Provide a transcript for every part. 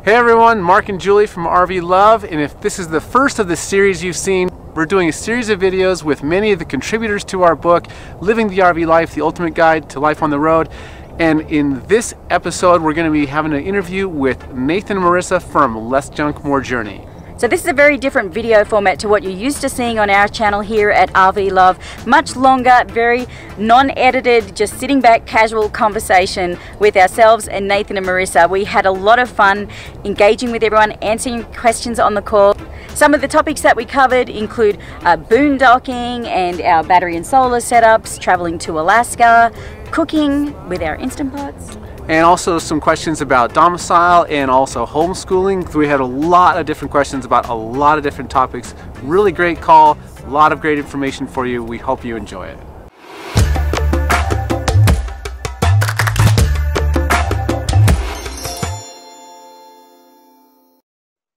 Hey everyone, Marc and Julie from RVLove, and if this is the first of the series you've seen, we're doing a series of videos with many of the contributors to our book, Living the RV Life, The Ultimate Guide to Life on the Road. And in this episode, we're going to be having an interview with Nathan and Marissa from Less Junk, More Journey. So this is a very different video format to what you're used to seeing on our channel here at RVLove. Much longer, very non-edited, just sitting back, casual conversation with ourselves and Nathan and Marissa. We had a lot of fun engaging with everyone, answering questions on the call. Some of the topics that we covered include boondocking and our battery and solar setups, traveling to Alaska, cooking with our Instant Pots. And also some questions about domicile and also homeschooling. So we had a lot of different questions about a lot of different topics. Really great call, a lot of great information for you. We hope you enjoy it.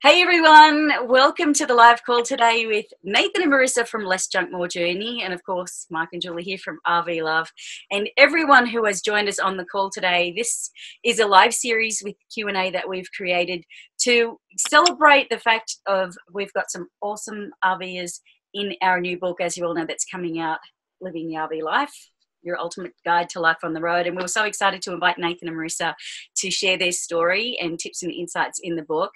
Hey everyone, welcome to the live call today with Nathan and Marissa from Less Junk, More Journey, and of course Marc and Julie here from RVLove, and everyone who has joined us on the call today. This is a live series with Q&A that we've created to celebrate the fact of we've got some awesome RVers in our new book, as you all know, that's coming out, Living the RV Life, Your Ultimate Guide to Life on the Road. And we were so excited to invite Nathan and Marissa to share their story and tips and insights in the book.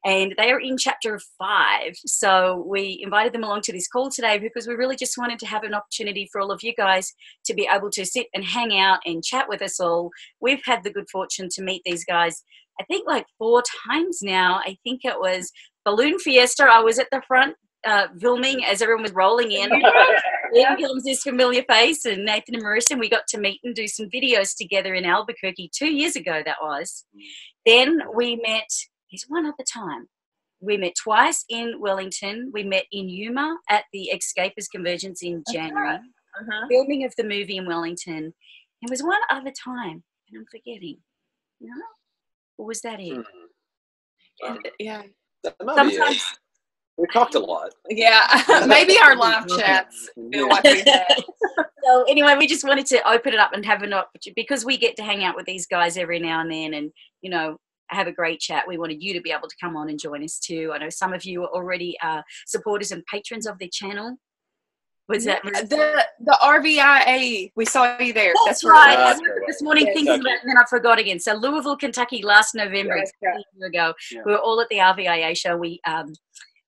And they are in chapter 5. So we invited them along to this call today because we really just wanted to have an opportunity for all of you guys to be able to sit and hang out and chat with us all. We've had the good fortune to meet these guys, I think like 4 times now. I think it was Balloon Fiesta. I was at the front filming as everyone was rolling in. Then comes this familiar face, and Nathan and Marissa, and we got to meet and do some videos together in Albuquerque 2 years ago, that was. Then we met... There's one other time. We met twice in Wellington. We met in Yuma at the Escapers Convergence in January. Filming of the movie in Wellington. There was one other time, and I'm forgetting. No? Or was that it? Yeah. Sometimes. We talked a lot. Yeah. Maybe our live chats feel like we had. So anyway, we just wanted to open it up and have an opportunity, because we get to hang out with these guys every now and then and, you know, have a great chat. We wanted you to be able to come on and join us too. I know some of you are already supporters and patrons of their channel. Was that the RVIA? We saw you there. That's right. I woke up this morning thinking about it, and then I forgot again. So Louisville, Kentucky, last November, a year ago, we were all at the RVIA show. We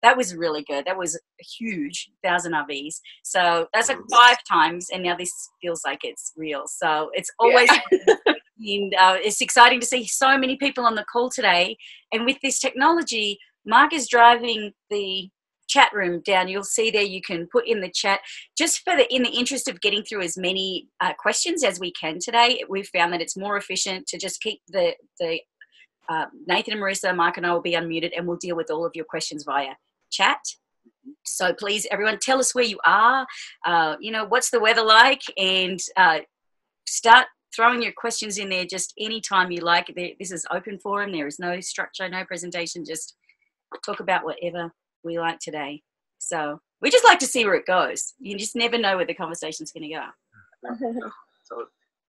that was really good. That was huge, 1,000 RVs. So that's like 5 times, and now this feels like it's real. So it's always. And it's exciting to see so many people on the call today. And with this technology, Marc is driving the chat room down. You'll see there you can put in the chat. Just in the interest of getting through as many questions as we can today, we've found that it's more efficient to just keep the Nathan and Marissa, Marc and I will be unmuted, and we'll deal with all of your questions via chat. So please, everyone, tell us where you are. You know, what's the weather like? And start throwing your questions in there just anytime you like. This is open forum. There is no structure, no presentation. Just talk about whatever we like today. So we just like to see where it goes. You just never know where the conversation's going to go. So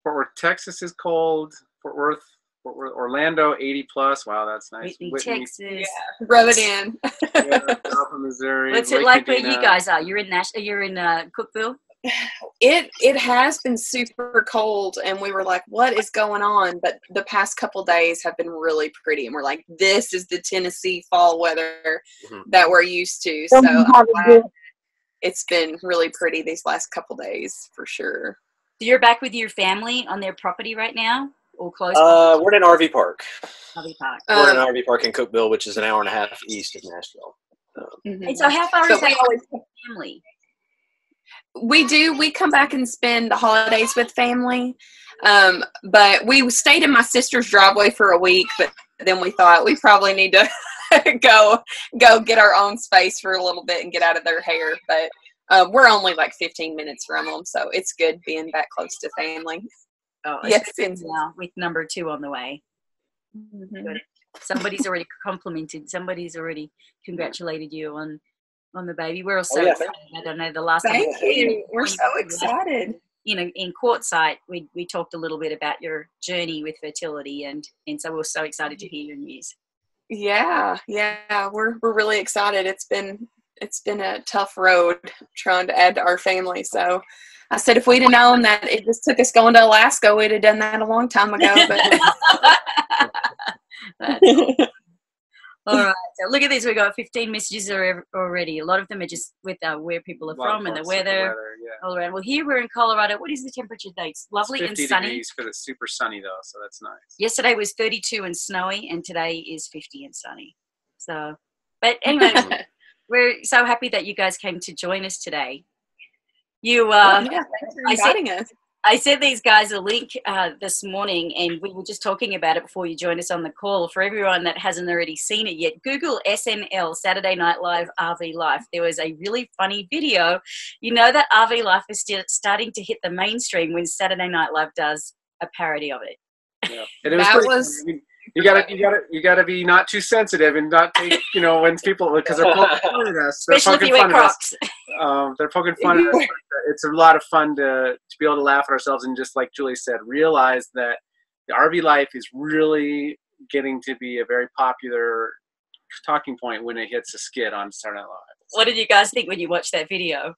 Fort Worth, Texas is cold. Fort Worth, Orlando, 80 plus. Wow, that's nice. Whitney, Texas. Yeah. Rub it in. South of Missouri. What's it like where you guys are? You're in Cookeville? It has been super cold, and we were like, what is going on? But the past couple days have been really pretty, and we're like, this is the Tennessee fall weather that we're used to. So it's been really pretty these last couple days for sure. So you're back with your family on their property right now, or close? We're in an RV park. RV park. We're in an RV park in Cookeville, which is an hour and a half east of Nashville. And so how far is that always from family? We come back and spend the holidays with family, but we stayed in my sister's driveway for a week, but then we thought we probably need to go get our own space for a little bit and get out of their hair. But we're only like 15 minutes from them, so it's good being back close to family. Oh, yes, now with number 2 on the way. Good. Somebody's already complimented. Somebody's already congratulated you on the baby. We're all so excited. I don't know, the last time. Thank you. We're so excited. You know, in Quartzsite, we talked a little bit about your journey with fertility, and so we're so excited to hear your news. Yeah, we're really excited. It's been a tough road trying to add to our family. So I said if we'd have known that it just took us going to Alaska, we'd have done that a long time ago. But That's awesome. All right, so look at this. We got 15 messages already. A lot of them are just with where people are from and the weather all around. Well, here we're in Colorado. What is the temperature today? It's lovely and sunny. 50 degrees because it's super sunny though, so that's nice. Yesterday was 32 and snowy, and today is 50 and sunny. So, but anyway, we're so happy that you guys came to join us today. You, thanks for inviting us. I sent these guys a link this morning, and we were just talking about it before you joined us on the call. For everyone that hasn't already seen it yet, Google SNL, Saturday Night Live, RV Life. There was a really funny video. You know that RV Life is still starting to hit the mainstream when Saturday Night Live does a parody of it. Yeah, and it was funny. You gotta be not too sensitive and not take, when people, because they're poking fun at us. Especially if you wear Crocs. They're poking fun at us. It's a lot of fun to be able to laugh at ourselves and, just like Julie said, realize that the RV life is really getting to be a very popular talking point when it hits a skit on Saturday Night Live. What did you guys think when you watched that video?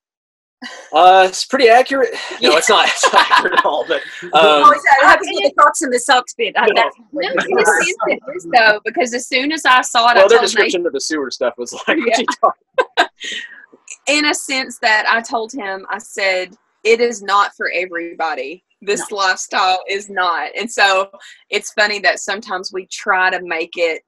It's pretty accurate. No, it's not accurate at all. But what happens with the Crocs and the socks bit? No, in a sense it is though, because as soon as I saw it, well, their description of the sewer stuff was like, what you talking? In a sense that I told him, I said, it is not for everybody. This lifestyle is not. And so it's funny that sometimes we try to make it,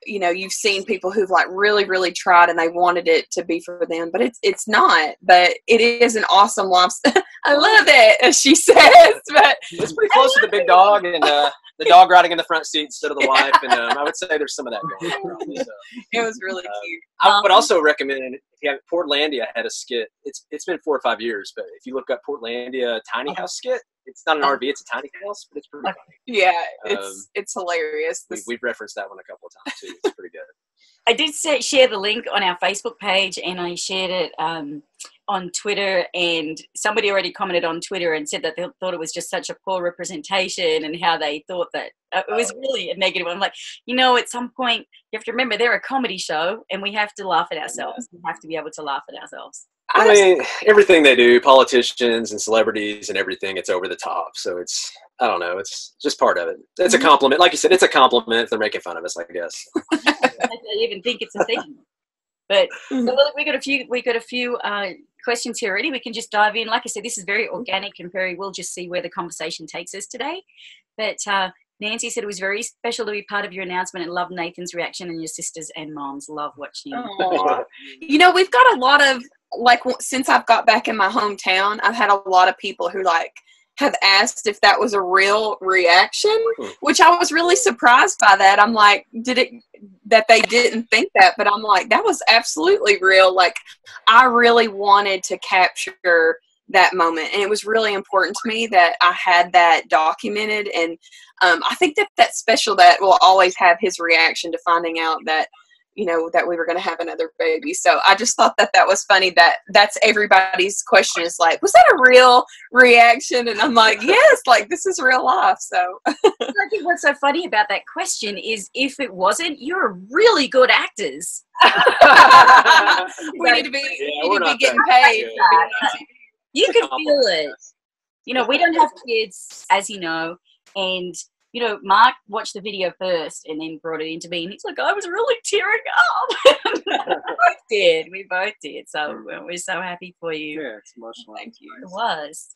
you've seen people who've like really, really tried and they wanted it to be for them, but it's not. But it is an awesome lifestyle. I love it, as she says. But it's pretty close to the big dog and the dog riding in the front seat instead of the wife. And I would say there's some of that going on. So, it was really cute. I would also recommend, if you have Portlandia had a skit. It's been 4 or 5 years, but if you look up Portlandia tiny house skit, it's not an RV, it's a tiny house, but it's pretty funny. Yeah, it's hilarious. We've referenced that one a couple of times too. It's pretty good. I did share the link on our Facebook page, and I shared it on Twitter, and somebody already commented on Twitter and said that they thought it was just such a poor representation and how they thought that it was really a negative. I'm like, at some point you have to remember they're a comedy show and we have to laugh at ourselves. We have to be able to laugh at ourselves. I mean, everything they do, politicians and celebrities and everything, it's over the top. So I don't know, it's just part of it. It's a compliment. Like you said, it's a compliment if they're making fun of us, I guess. I don't even think it's a thing. But so look, we got a few questions here already. We can just dive in. Like I said, this is very organic and we'll just see where the conversation takes us today. But Nancy said it was very special to be part of your announcement and love Nathan's reaction, and your sisters and moms love watching you. We've got a lot of, since I've got back in my hometown, I've had a lot of people who have asked if that was a real reaction, which I was really surprised by that. I'm like, that they didn't think that, but I'm like, that was absolutely real. Like, I really wanted to capture that moment, and it was really important to me that I had that documented. And I think that's special, that we'll always have his reaction to finding out that that we were going to have another baby. So I just thought that was funny, that's everybody's question, is like, was that a real reaction? And I'm like, yes, this is real life. So I think what's so funny about that question is, if it wasn't, you're really good actors. we need to be getting paid. You can feel it. We don't have kids, as you know, and Marc watched the video first and then brought it into me, and he's like, I was really tearing up. We both did. So we're so happy for you. Yeah, it's emotional. Thank you. It was.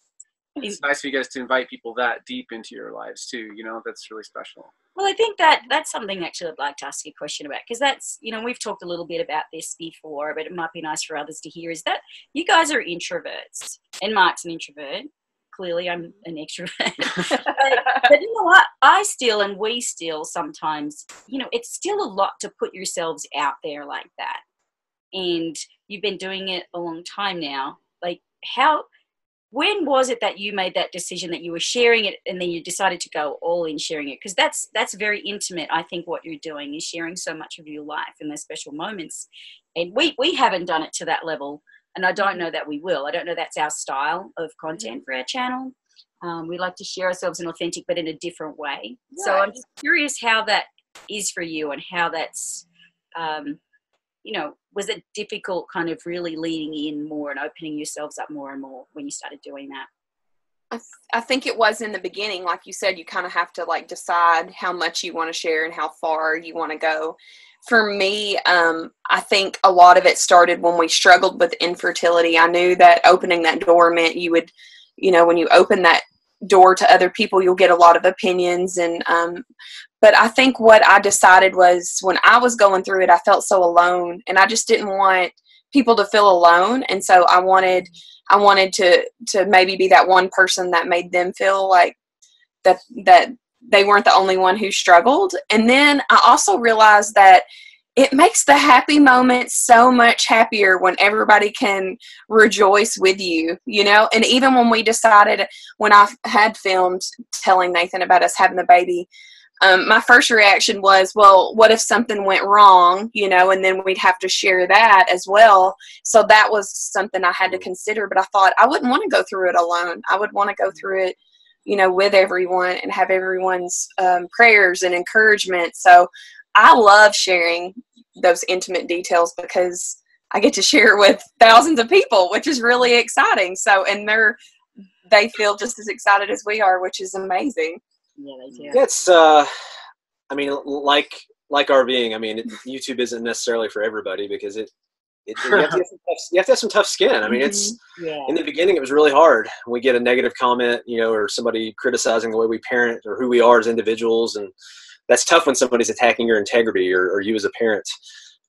It's nice for you guys to invite people that deep into your lives too. That's really special. Well, I think that's something actually I'd like to ask you a question about, because that's, we've talked a little bit about this before, but it might be nice for others to hear, is that you guys are introverts, and Marc's an introvert. Clearly, I'm an extrovert. but you know what? We still sometimes, it's still a lot to put yourselves out there like that. And you've been doing it a long time now. When was it that you made that decision that you were sharing it, and then you decided to go all in sharing it? Because that's very intimate. I think what you're doing is sharing so much of your life in those special moments. And we haven't done it to that level. And I don't know that we will. I don't know that's our style of content for our channel. We like to share ourselves in authentic, but in a different way. Right. So I'm just curious how that is for you and how that's, you know, was it difficult kind of really leaning in more and opening yourselves up more and more when you started doing that? I think it was in the beginning. Like you said, you kind of have to like decide how much you want to share and how far you want to go. For me, I think a lot of it started when we struggled with infertility. I knew that opening that door meant you would, you know, when you open that door to other people, you'll get a lot of opinions. And but I think what I decided was when I was going through it, I felt so alone, and I just didn't want people to feel alone. And so I wanted to maybe be that one person that made them feel like that they weren't the only one who struggled. And then I also realized that it makes the happy moments so much happier when everybody can rejoice with you, you know? And even when we decided, when I had filmed telling Nathan about us having the baby, my first reaction was, well, what if something went wrong, you know, and then we'd have to share that as well. So that was something I had to consider, but I thought I wouldn't want to go through it alone. I would want to go through it, you know, with everyone and have everyone's prayers and encouragement. So I love sharing those intimate details because I get to share with thousands of people, which is really exciting. So, and they feel just as excited as we are, which is amazing. Yeah, they do. Yeah, it's, I mean, like RVing, I mean, YouTube isn't necessarily for everybody because you have to have some tough skin. I mean, it's, in the beginning, it was really hard. We get a negative comment, you know, or somebody criticizing the way we parent or who we are as individuals. And that's tough when somebody's attacking your integrity or you as a parent.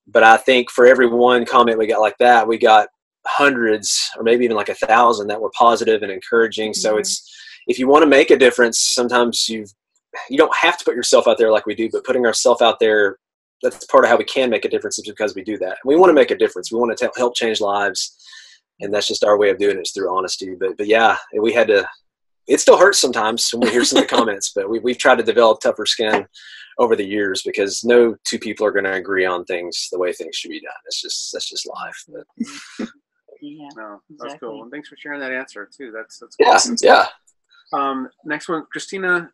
But I think for every one comment we got like that, we got hundreds or maybe even like 1,000 that were positive and encouraging. So it's, if you want to make a difference, sometimes you don't have to put yourself out there like we do, but putting ourselves out there, that's part of how we can make a difference, is because we do that. We want to make a difference. We want to help change lives. And that's just our way of doing it, is through honesty. But yeah, we had to, it still hurts sometimes when we hear some of the comments, but we've tried to develop tougher skin over the years because no two people are going to agree on things the way things should be done. That's just life. But. Yeah, no, that's exactly. cool. And thanks for sharing that answer too. That's cool. Yeah. Next one, Christina.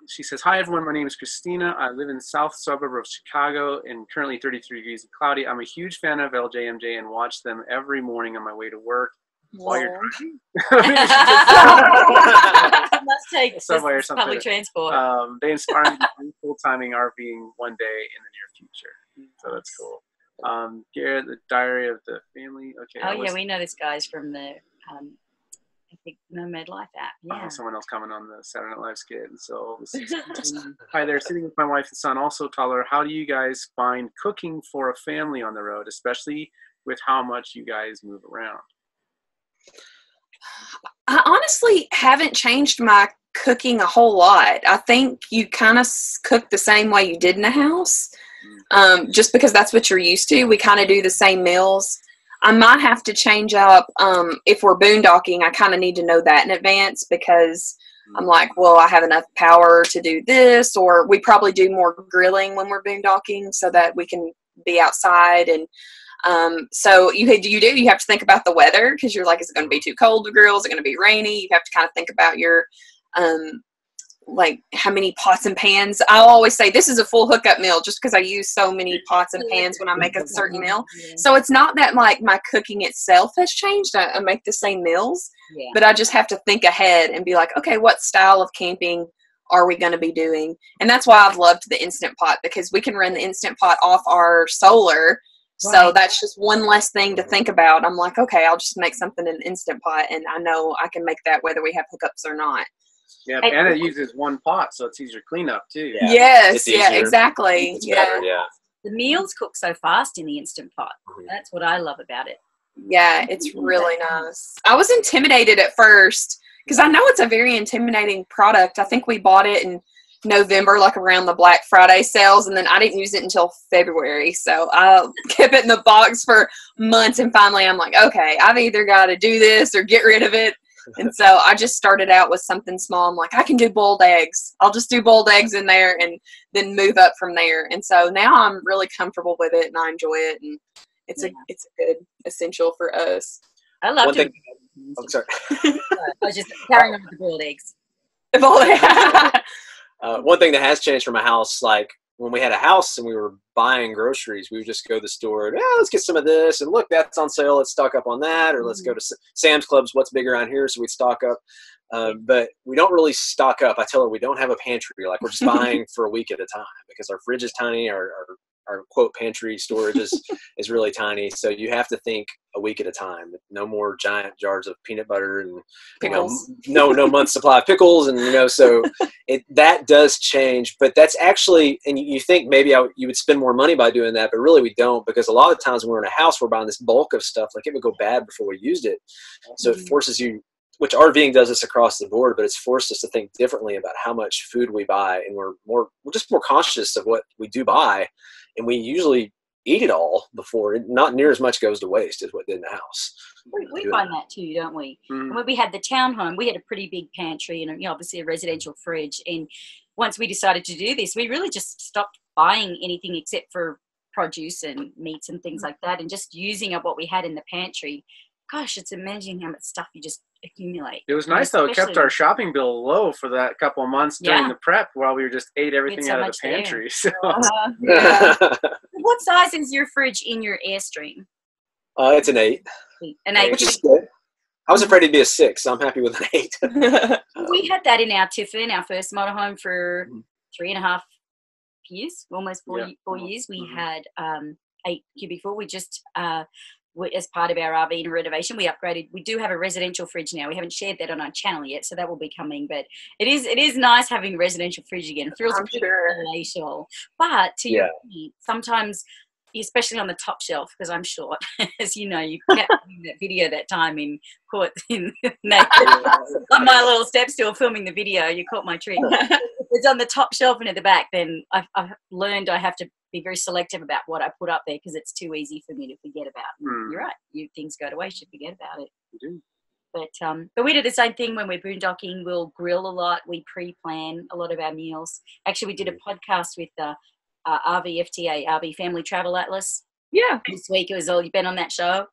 She says, "Hi everyone, my name is Christina. I live in south suburb of Chicago and currently 33 degrees and cloudy. I'm a huge fan of LJMJ and watch them every morning on my way to work." While you're driving? Let's take subway or something. Public transport. They inspire me to do full-timing RVing one day in the near future. So that's cool. Garrett, the Diary of the Family. Okay. Oh yeah, we know this guy's from the I think Nomad Life app. Yeah. Someone else comment on the Saturday Night Live skit. And so, hi there, sitting with my wife and son, also taller. How do you guys find cooking for a family on the road, especially with how much you guys move around? I honestly haven't changed my cooking a whole lot. I think you kind of cook the same way you did in the house, just because that's what you're used to. We kind of do the same meals. I might have to change up if we're boondocking. I kind of need to know that in advance because I'm like, well, I have enough power to do this, or we probably do more grilling when we're boondocking so that we can be outside. And so you have to think about the weather because you're like, is it going to be too cold to grill? Is it going to be rainy? You have to kind of think about your like how many pots and pans. I'll always say this is a full hookup meal just because I use so many pots and pans when I make a certain meal. So it's not that like my cooking itself has changed. I make the same meals, but I just have to think ahead and be like, okay, what style of camping are we going to be doing? And that's why I've loved the Instant Pot, because we can run the Instant Pot off our solar. So that's just one less thing to think about. I'm like, okay, I'll just make something in Instant Pot and I know I can make that whether we have hookups or not. Yeah, and it uses one pot, so it's easier cleanup too. Yeah. Yes, yeah, exactly. It's better, The meals cook so fast in the Instant Pot. That's what I love about it. Yeah, it's really nice. I was intimidated at first because I know it's a very intimidating product. I think we bought it in November, like around the Black Friday sales, and then I didn't use it until February. So I kept it in the box for months, and finally I'm like, okay, I've either got to do this or get rid of it. And so I just started out with something small. I'm like, I can do boiled eggs. I'll just do boiled eggs in there and then move up from there. And so now I'm really comfortable with it and I enjoy it. And it's a good essential for us. I love it. Oh, sorry. I was just carrying on with the boiled eggs. One thing that has changed for my house, like when we had a house and we were buying groceries, we would just go to the store and, let's get some of this, and look, that's on sale, let's stock up on that, or let's go to Sam's Club's, what's big around here, so we'd stock up. But we don't really stock up. I tell her we don't have a pantry. Like, we're just buying for a week at a time because our fridge is tiny, our quote pantry storage is really tiny. So you have to think a week at a time. No more giant jars of peanut butter and Pickles. No month's supply of pickles, and so that does change. But that's actually, and you think maybe you would spend more money by doing that, but really we don't, because a lot of times when we're in a house, we're buying this bulk of stuff. Like, it would go bad before we used it. So it forces you, which RVing does this across the board, but it's forced us to think differently about how much food we buy, and we're just more conscious of what we do buy, and we usually eat it all before. Not near as much goes to waste as what did in the house. We find that too, don't we? Mm. When we had the townhome, we had a pretty big pantry and obviously a residential fridge. And once we decided to do this, we really just stopped buying anything except for produce and meats and things like that, and just using up what we had in the pantry. Gosh, it's amazing how much stuff you just accumulate. It was nice, though. It kept our shopping bill low for that couple of months during the prep, while we just ate everything out of the pantry. So. What size is your fridge in your Airstream? It's an 8. An 8. Which is good. I was afraid it'd be a 6, so I'm happy with an 8. We had that in our Tiffin, our first motorhome, for 3.5 years, almost 4 years. We had 8 cubic foot. We just... as part of our RV and renovation, we upgraded. We do have a residential fridge now. We haven't shared that on our channel yet, so that will be coming. But it is nice having a residential fridge again. It feels palatial. But to your point, sometimes, especially on the top shelf, because I'm short, as you know, you kept that video that time in court in Nathan, on my little step stool filming the video. You caught my trick. It's on the top shelf and at the back. Then I've learned I have to be very selective about what I put up there, because it's too easy for me to forget about. You're right. Things go to waste. You forget about it. You do. But we did the same thing when we're boondocking. We'll grill a lot. We pre-plan a lot of our meals. Actually, we did a podcast with RVFTA, RV Family Travel Atlas. Yeah. This week it was all, you've been on that show?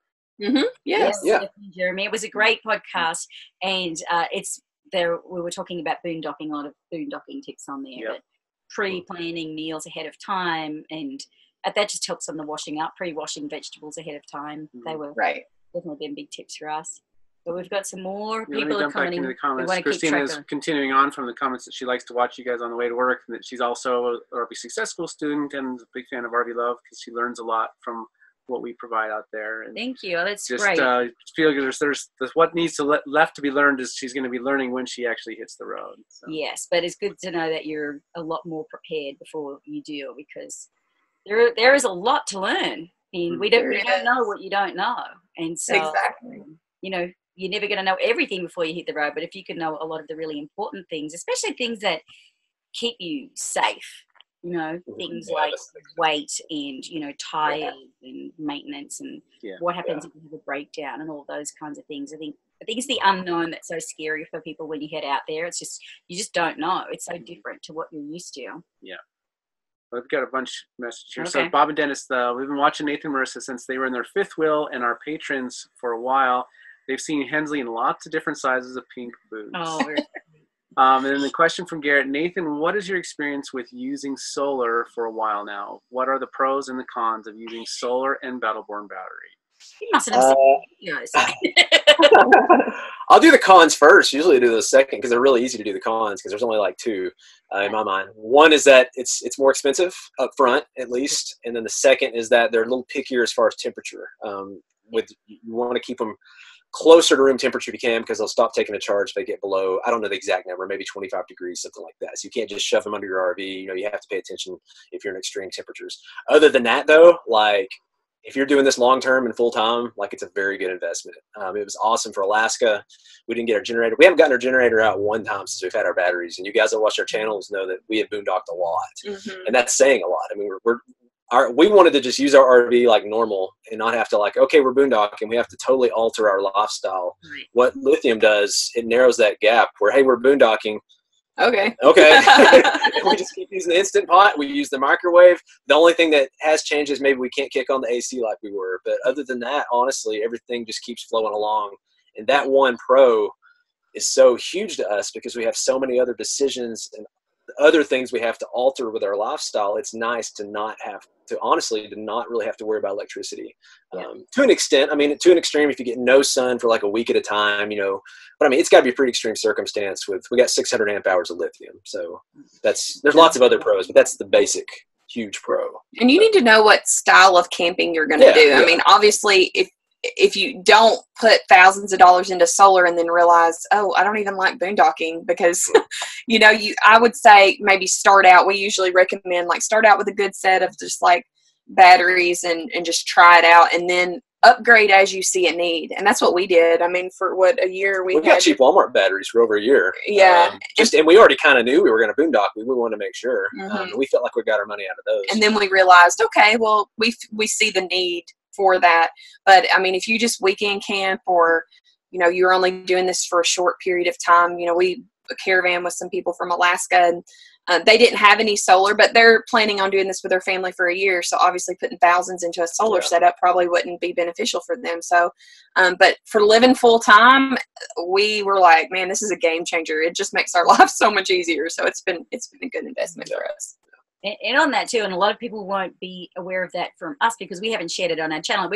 Mm-hmm. Yes. Yeah. Jeremy. It was a great podcast, and we were talking about boondocking, a lot of boondocking tips on there. Yep. But pre-planning meals ahead of time, and that just helps on the washing up, pre-washing vegetables ahead of time. They were definitely been big tips for us. But we've got some more people are coming in. The comments. We Christina is continuing on from the comments that she likes to watch you guys on the way to work, and that she's also a RV successful student and a big fan of RVLove, because she learns a lot from what we provide out there. And thank you. That's just, great. Feel there's what needs to left to be learned is she's going to be learning when she actually hits the road. So. Yes, but it's good to know that you're a lot more prepared before you do, because there is a lot to learn, and we don't know what you don't know, and so you're never going to know everything before you hit the road. But if you can know a lot of the really important things, especially things that keep you safe. Things like weight and, tires and maintenance and what happens if you have a breakdown and all those kinds of things. I think it's the unknown that's so scary for people when you head out there. It's just, you just don't know. It's so different to what you're used to. Yeah. We've got a bunch of messages here. Okay. So Bob and Dennis, we've been watching Nathan and Marissa since they were in their 5th wheel and our patrons for a while. They've seen Hensley in lots of different sizes of pink boots. Oh, and then the question from Garrett, Nathan, what is your experience with using solar for a while now? What are the pros and the cons of using solar and Battleborn battery? You must have I'll do the cons first. Usually I do the second, because they're really easy to do the cons, because there's only like 2 in my mind. One is that it's more expensive up front, at least. And then the second is that they're a little pickier as far as temperature. You want to keep them closer to room temperature if you can, because they'll stop taking a charge if they get below, I don't know the exact number, maybe 25 degrees, something like that. So you can't just shove them under your RV. You have to pay attention if you're in extreme temperatures. Other than that, though, like if you're doing this long term and full time, like it's a very good investment. It was awesome for Alaska. We didn't get our generator. We haven't gotten our generator out one time since we've had our batteries. And you guys that watch our channels know that we have boondocked a lot, and that's saying a lot. I mean, we wanted to just use our RV like normal and not have to okay, we're boondocking. We have to totally alter our lifestyle. Right. What lithium does, it narrows that gap where, hey, we're boondocking. Okay. We just keep using the Instant Pot. We use the microwave. The only thing that has changed is maybe we can't kick on the AC like we were. But other than that, honestly, everything just keeps flowing along. And that one pro is so huge to us because we have so many other decisions and other things we have to alter with our lifestyle, it's nice to not really have to worry about electricity. To an extent. I mean, to an extreme, if you get no sun for like a week at a time, but I mean, it's got to be a pretty extreme circumstance. We got 600 amp hours of lithium, so there's lots of other pros, but that's the basic huge pro. And you need to know what style of camping you're going to do. I mean, obviously, if you don't put thousands of dollars into solar and then realize, oh, I don't even like boondocking, because I would say maybe we usually recommend start out with a good set of just batteries and just try it out, and then upgrade as you see a need. And that's what we did. I mean, for a year we got cheap Walmart batteries for over a year. And we already kind of knew we were going to boondock. We wanted to make sure. We felt like we got our money out of those. And then we realized, okay, well, we see the need for that. But I mean, if you just weekend camp, or you're only doing this for a short period of time, we caravan with some people from Alaska, and they didn't have any solar, but they're planning on doing this with their family for a year. So obviously putting thousands into a solar setup probably wouldn't be beneficial for them. So, but for living full time, we were like, man, this is a game changer. It just makes our life so much easier. So it's been a good investment for us. And on that too, and a lot of people won't be aware of that from us because we haven't shared it on our channel.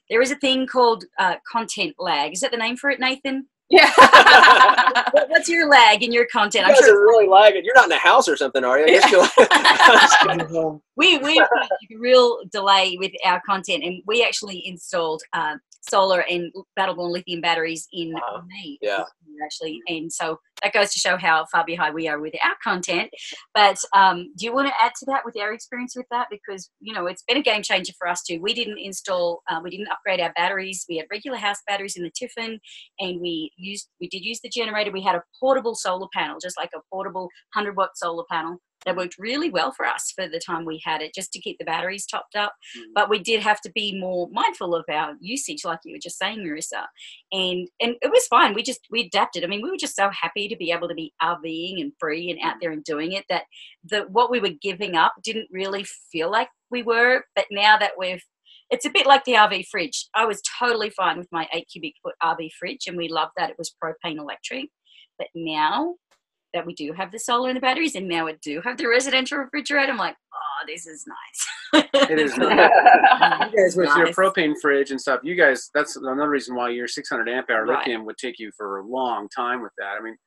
There is a thing called content lag. Is that the name for it, Nathan? Yeah. What's your lag in your content? You guys are really lagging. You're not in a house or something, are you? We have a real delay with our content, and we actually installed solar and battle-born lithium batteries in May. Yeah. Actually, and so that goes to show how far behind we are with our content. But do you want to add to that with our experience with that? Because it's been a game changer for us too. We didn't upgrade our batteries. We had regular house batteries in the Tiffin, and we did use the generator. We had a portable solar panel, just like a portable 100-watt solar panel. That worked really well for us for the time we had it, just to keep the batteries topped up. But we did have to be more mindful of our usage, like you were just saying, Marissa. And it was fine. We adapted. I mean, we were just so happy to be able to be RVing and free and out there and doing it, that what we were giving up didn't really feel like we were. But now that it's a bit like the RV fridge. I was totally fine with my 8 cubic foot RV fridge, and we loved that it was propane electric. But now that we do have the solar and the batteries, and now we do have the residential refrigerator, I'm like, oh, this is nice. It is nice. You guys with your propane fridge and stuff, that's another reason why your 600 amp hour lithium would take you for a long time with that. I mean,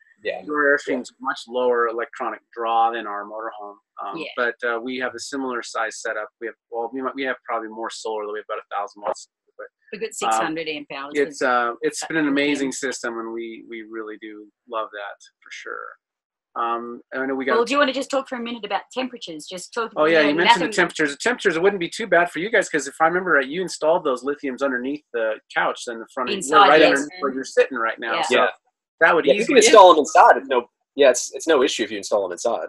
your Airstream's much lower electronic draw than our motorhome, but we have a similar size setup. We have probably more solar, though we have about 1,000 watts. We've got 600 amp hours. It's been an amazing system, and we really do love that for sure. I know we got. Well, do you want to just talk for a minute about temperatures? Just talk. Oh yeah, you mentioned the temperatures. The temperatures, it wouldn't be too bad for you guys, because if I remember right, you installed those lithiums underneath the couch, then the front inside, right underneath where you're sitting right now. Yeah. So that would easily. You can install them inside. It's no issue if you install them inside.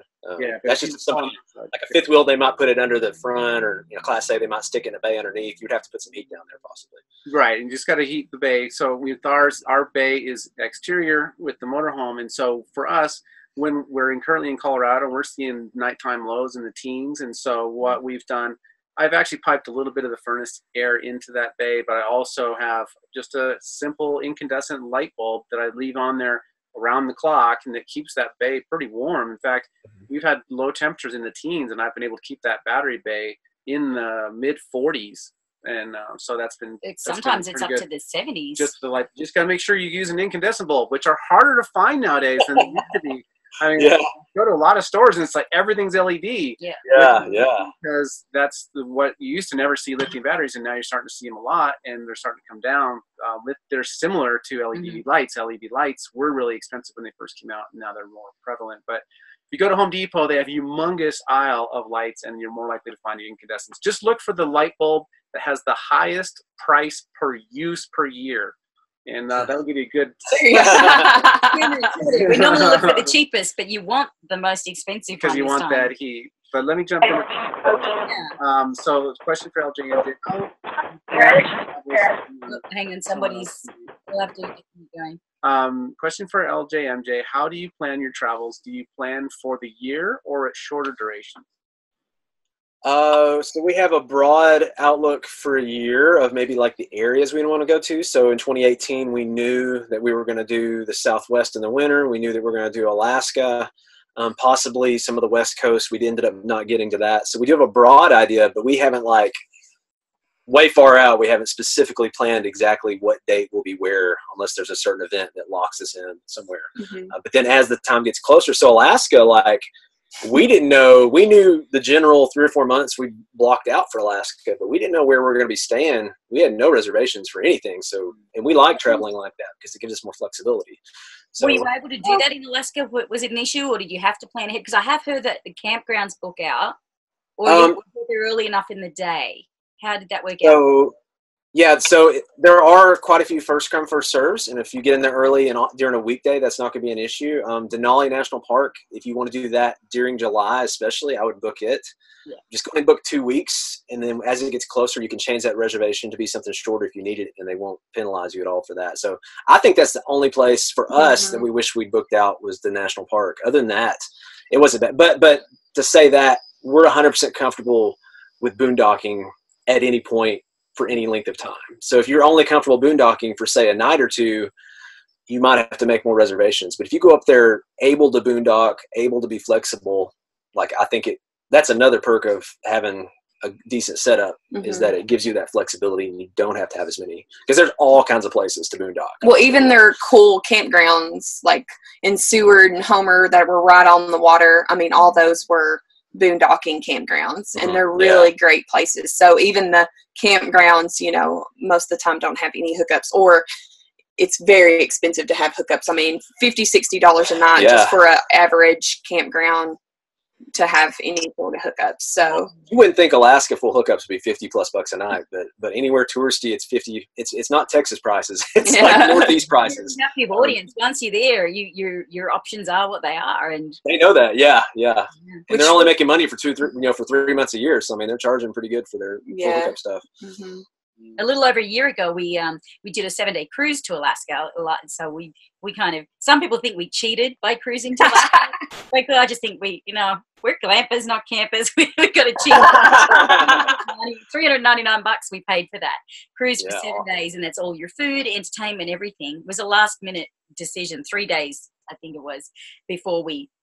That's just somebody like a fifth wheel, they might put it under the front, or Class A, they might stick it in a bay underneath. You'd have to put some heat down there possibly. Right, and you just got to heat the bay. So with our bay is exterior with the motorhome, and so for us, when we're currently in Colorado, we're seeing nighttime lows in the teens, and so what we've done, I've actually piped a little bit of the furnace air into that bay, but I also have just a simple incandescent light bulb that I leave on there around the clock, and it keeps that bay pretty warm. In fact, we've had low temperatures in the teens, and I've been able to keep that battery bay in the mid 40s. And so that's been sometimes it's up good. To the 70s. Just gotta make sure you use an incandescent bulb, which are harder to find nowadays than they used to be. I mean, you go to a lot of stores and it's like everything's LED. Yeah. Because that's what you used to never see lithium batteries, and now you're starting to see them a lot, and they're starting to come down. They're similar to LED lights. LED lights were really expensive when they first came out, and now they're more prevalent. But if you go to Home Depot, they have a humongous aisle of lights, and you're more likely to find incandescents. Just look for the light bulb that has the highest price per use per year. And that'll give you a good. We normally look for the cheapest, but you want the most expensive because you want that heat. But let me jump in. So, question for LJ. Hang on, somebody's. We'll have to keep going. Question for LJ, MJ. How do you plan your travels? Do you plan for the year or at shorter duration? So we have a broad outlook for a year of maybe like the areas we want to go to. So in 2018, we knew that we were going to do the Southwest in the winter. We knew that we were going to do Alaska. possibly some of the West Coast. We ended up not getting to that. So we do have a broad idea, but we haven't way far out. We haven't specifically planned exactly what date will be where, unless there's a certain event that locks us in somewhere. But then as the time gets closer, so Alaska, we didn't know. We knew the general 3 or 4 months we blocked out for Alaska, but we didn't know where we were going to be staying. We had no reservations for anything. So, and we like traveling like that because it gives us more flexibility. So, were you able to do that in Alaska? Was it an issue, or did you have to plan ahead? Because I have heard that the campgrounds book out, or you were there early enough in the day. How did that work out? Yeah, so there are quite a few first come, first serves, and if you get in there early and during a weekday, that's not going to be an issue. Denali National Park, if you want to do that during July especially, I would book it. Yeah. Just go and book 2 weeks, and then as it gets closer, you can change that reservation to be something shorter if you need it, and they won't penalize you at all for that. So I think that's the only place for us that we wish we'd booked out was the national park. Other than that, it wasn't bad. But to say that, we're 100% comfortable with boondocking at any point for any length of time. So if you're only comfortable boondocking for, say, a night or two, you might have to make more reservations. But if you go up there able to boondock, able to be flexible, I think that's another perk of having a decent setup is that it gives you that flexibility and you don't have to have as many, because there's all kinds of places to boondock. Well, even their cool campgrounds like in Seward and Homer that were right on the water. I mean, all those were boondocking campgrounds, and they're really great places. So even the campgrounds, most of the time don't have any hookups, or it's very expensive to have hookups. I mean, $50-$60 a night just for an average campground to have any sort of hookups. So you wouldn't think Alaska full hookups would be $50+ a night, but anywhere touristy, it's 50. It's not Texas prices. It's like Northeast prices. Captive audience. Once you're there, your options are what they are, and they know that. Yeah. And they're only making money for 3 months a year. So I mean, they're charging pretty good for their full hookup stuff. A little over a year ago, we did a 7-day cruise to Alaska. So we kind of, some people think we cheated by cruising to Alaska. I just think we're glampers, not campers. We got to cheat. $399 we paid for that cruise for 7 days, and that's all your food, entertainment, everything. It was a last minute decision. 3 days, I think it was,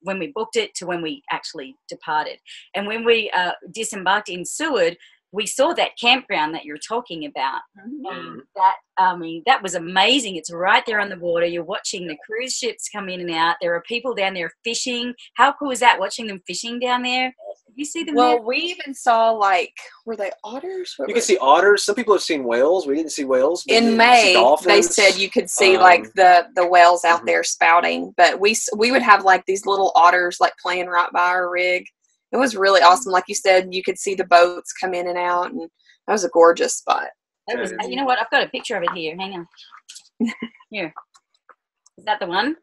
when we booked it to when we actually departed. And when we disembarked in Seward, we saw that campground that you're talking about. And that was amazing. It's right there on the water. You're watching the cruise ships come in and out. There are people down there fishing. How cool is that, watching them fishing down there? Did you see them there? We even saw, were they otters? You can see otters. Some people have seen whales. We didn't see whales. In May, they said you could see the whales out there spouting. But we would have these little otters playing right by our rig. It was really awesome. Like you said, you could see the boats come in and out, and that was a gorgeous spot. You know what? I've got a picture of it here. Hang on. Here. Is that the one?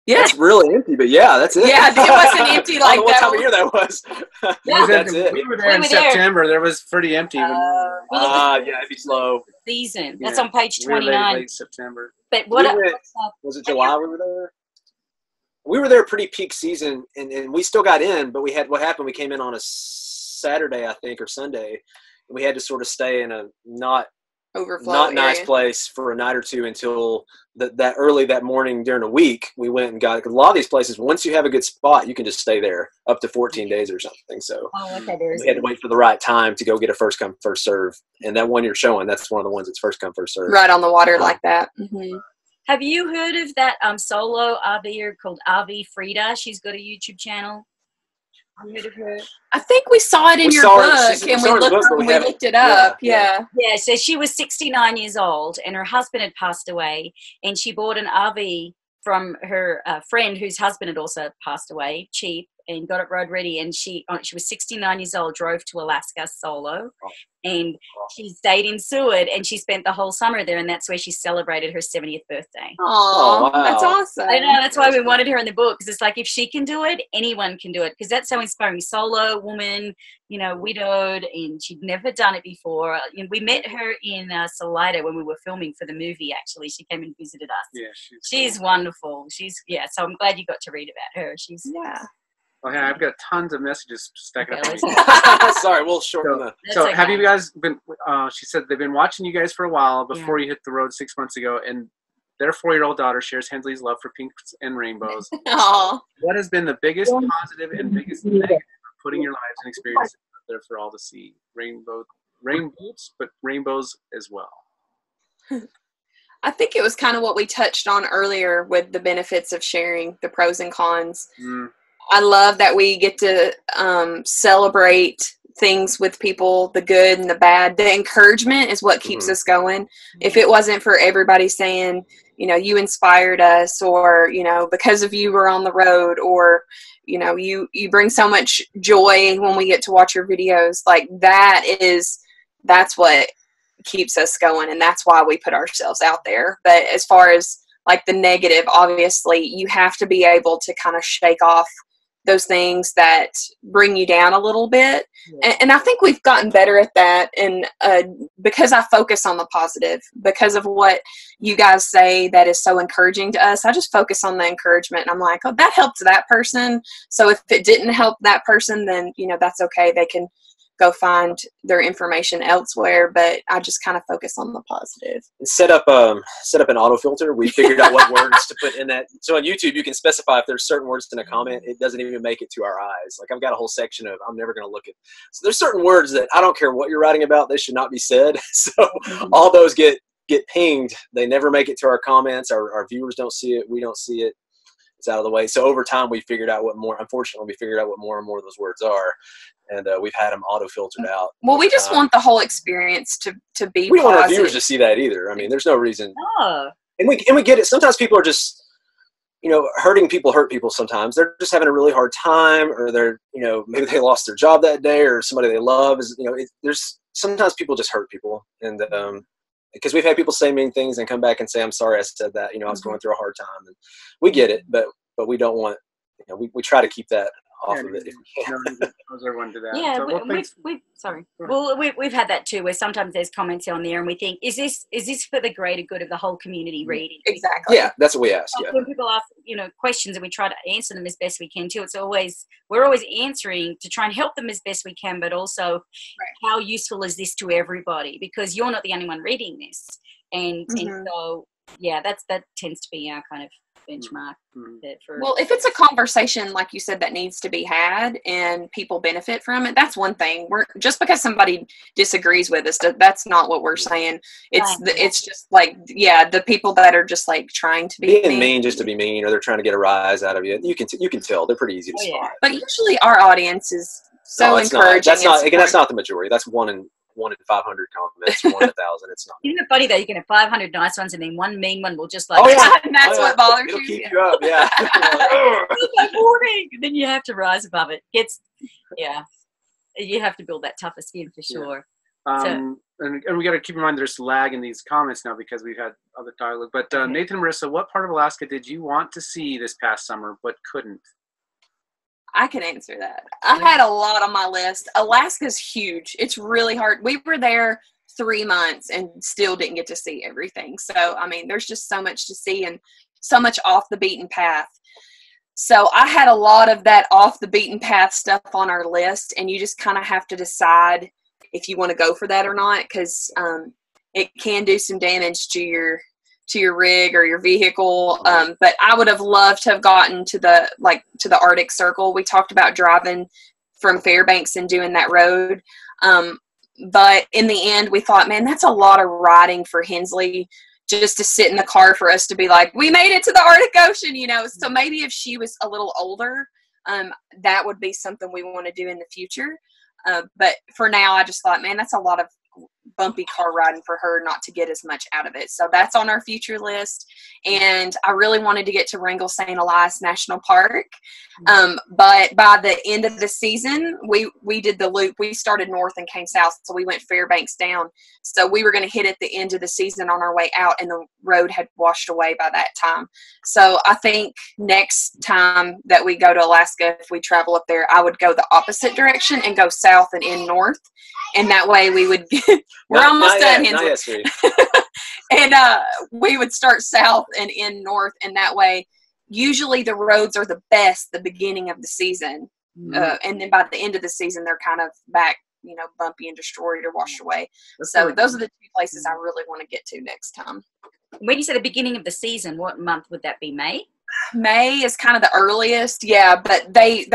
Yeah. It's really empty, but that's it. Yeah, it wasn't empty like what time of year that was. That's it. We were there in September. There was pretty empty. It'd be slow. Season. That's on page 29. Late September. But was it July we were there? We were there pretty peak season, and we still got in, but what happened, we came in on a Saturday, I think, or Sunday, and we had to sort of stay in a not nice place for a night or two until that early that morning during a week. We went and got, because a lot of these places, once you have a good spot, you can just stay there up to 14 days or something. So we had to wait for the right time to go get a first come, first serve. And that one you're showing, that's one of the ones that's first come, first serve. Right on the water like that. Mm-hmm. Have you heard of that solo RVer called RV Frida? She's got a YouTube channel. Have you heard of her? I think we saw it in your book, and we looked it up. Yeah, so she was 69 years old, and her husband had passed away, and she bought an RV from her friend whose husband had also passed away, cheap, and got it road ready. And she was 69 years old, drove to Alaska solo, and she stayed in Seward, and she spent the whole summer there, and that's where she celebrated her 70th birthday. Oh, wow. That's awesome. I know, that's why we wanted her in the book, because it's like, if she can do it, anyone can do it, because that's so inspiring. Solo woman, widowed, and she'd never done it before. We met her in Salida when we were filming for the movie, actually. She came and visited us. Yeah, she's wonderful. So I'm glad you got to read about her. Oh, yeah, I've got tons of messages stacking up. Sorry, we'll shorten that. So have you guys been, she said they've been watching you guys for a while before you hit the road 6 months ago, and their 4-year-old daughter shares Hensley's love for pinks and rainbows. Aw. What has been the biggest positive and biggest negative of putting your lives and experiences out there for all to see? Rainbows, but rainbows as well. I think it was kind of what we touched on earlier with the benefits of sharing, the pros and cons. I love that we get to celebrate things with people, the good and the bad. The encouragement is what keeps us going. If it wasn't for everybody saying, you know, you inspired us, or, you know, because of you we're on the road, or, you know, you bring so much joy when we get to watch your videos, like that's what keeps us going, and that's why we put ourselves out there. But as far as like the negative, obviously you have to be able to kind of shake off those things that bring you down a little bit. And I think we've gotten better at that. And because I focus on the positive, because of what you guys say that is so encouraging to us, I just focus on the encouragement. And I'm like, oh, that helped that person. So if it didn't help that person, then, you know, that's okay. They can go find their information elsewhere, but I just kind of focus on the positive. Set up an auto filter. We figured out what words to put in that. So on YouTube, you can specify if there's certain words in a comment, it doesn't even make it to our eyes. Like I've got a whole section of I'm never going to look at. So there's certain words that I don't care what you're writing about, they should not be said. So all those get pinged. They never make it to our comments. Our viewers don't see it. We don't see it. It's out of the way. So over time, unfortunately, we figured out what more and more of those words are. And we've had them auto-filtered out. Well, we just want the whole experience to be we positive. don't want our viewers to see that either. I mean, there's no reason. Oh. And we get it. Sometimes people are just, you know, hurting people hurt people sometimes. They're just having a really hard time, or they're, you know, maybe they lost their job that day, or somebody they love is, you know, there's sometimes people just hurt people. And because we've had people say mean things and come back and say, I'm sorry I said that, you know, I was going through a hard time. And we get it, but we don't want, you know, we try to keep that off of it. Everyone do that. Yeah, So we've had that too, where sometimes there's comments on there and we think, is this for the greater good of the whole community reading? Exactly. Yeah, that's what we ask. Yeah. When people ask, you know, questions, and we try to answer them as best we can too, we're always answering to try and help them as best we can, but also how useful is this to everybody? Because you're not the only one reading this, and so yeah, that tends to be our kind of benchmark. Well, if it's a conversation, like you said, that needs to be had and people benefit from it, that's one thing. Just because somebody disagrees with us, that's not what we're saying. It's just like, the people that are just like trying to be mean just to be mean, or they're trying to get a rise out of you. You can tell they're pretty easy to spot. But usually our audience is so encouraging. That's not the majority. That's one in 500 comments, 1 in 1,000. It's not. Isn't it funny though? You can have 500 nice ones, and then one mean one will just like. Oh yeah, and that's what bothers It'll you. keep you up. Yeah. It's boring. Then you have to rise above it. You have to build that tougher skin for sure. And we got to keep in mind there's lag in these comments now because we've had other dialogue. But Nathan and Marissa, what part of Alaska did you want to see this past summer but couldn't? I can answer that. I had a lot on my list. Alaska's huge. It's really hard. We were there 3 months and still didn't get to see everything. So, I mean, there's just so much to see and so much off the beaten path. So I had a lot of that off the beaten path stuff on our list, and you just kind of have to decide if you want to go for that or not, because it can do some damage to your rig or your vehicle. But I would have loved to have gotten to the Arctic Circle. We talked about driving from Fairbanks and doing that road. But in the end, we thought, man, that's a lot of riding for Hensley just to sit in the car for us to be like, we made it to the Arctic Ocean, you know? So maybe if she was a little older, that would be something we want to do in the future. But for now, I just thought, man, that's a lot of bumpy car riding for her not to get as much out of it. So that's on our future list. And I really wanted to get to Wrangell St. Elias National Park. But by the end of the season, we did the loop. We started north and came south. So we went Fairbanks down. So we were going to hit at the end of the season on our way out, and the road had washed away by that time. So I think next time that we go to Alaska, if we travel up there, I would go the opposite direction and go south and end north. And that way we would we're almost done, Hensley. And we would start south and end north, and that way usually the roads are the best the beginning of the season. And then by the end of the season they're kind of back, you know, bumpy and destroyed or washed away. So those are the two places I really want to get to next time. When you say the beginning of the season, what month would that be? May? May is kind of the earliest, yeah, but they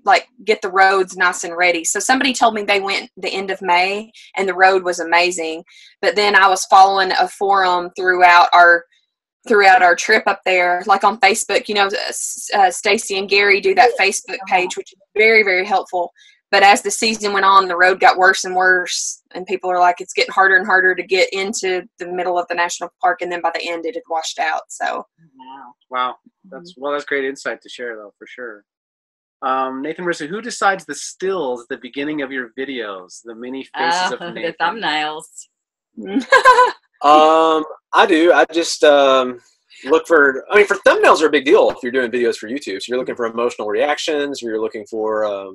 like get the roads nice and ready. So somebody told me they went the end of May and the road was amazing. But then I was following a forum throughout our trip up there, like on Facebook. You know, Stacy and Gary do that Facebook page, which is very, very helpful. But as the season went on, the road got worse and worse, and people are like, it's getting harder and harder to get into the middle of the national park, and then by the end, it had washed out. So, wow, that's great insight to share, though, for sure. Nathan, Marissa, who decides the stills at the beginning of your videos, the mini faces of Nathan? The thumbnails. I do. I just look for. I mean, for thumbnails are a big deal if you're doing videos for YouTube. So you're looking for emotional reactions. You're looking for.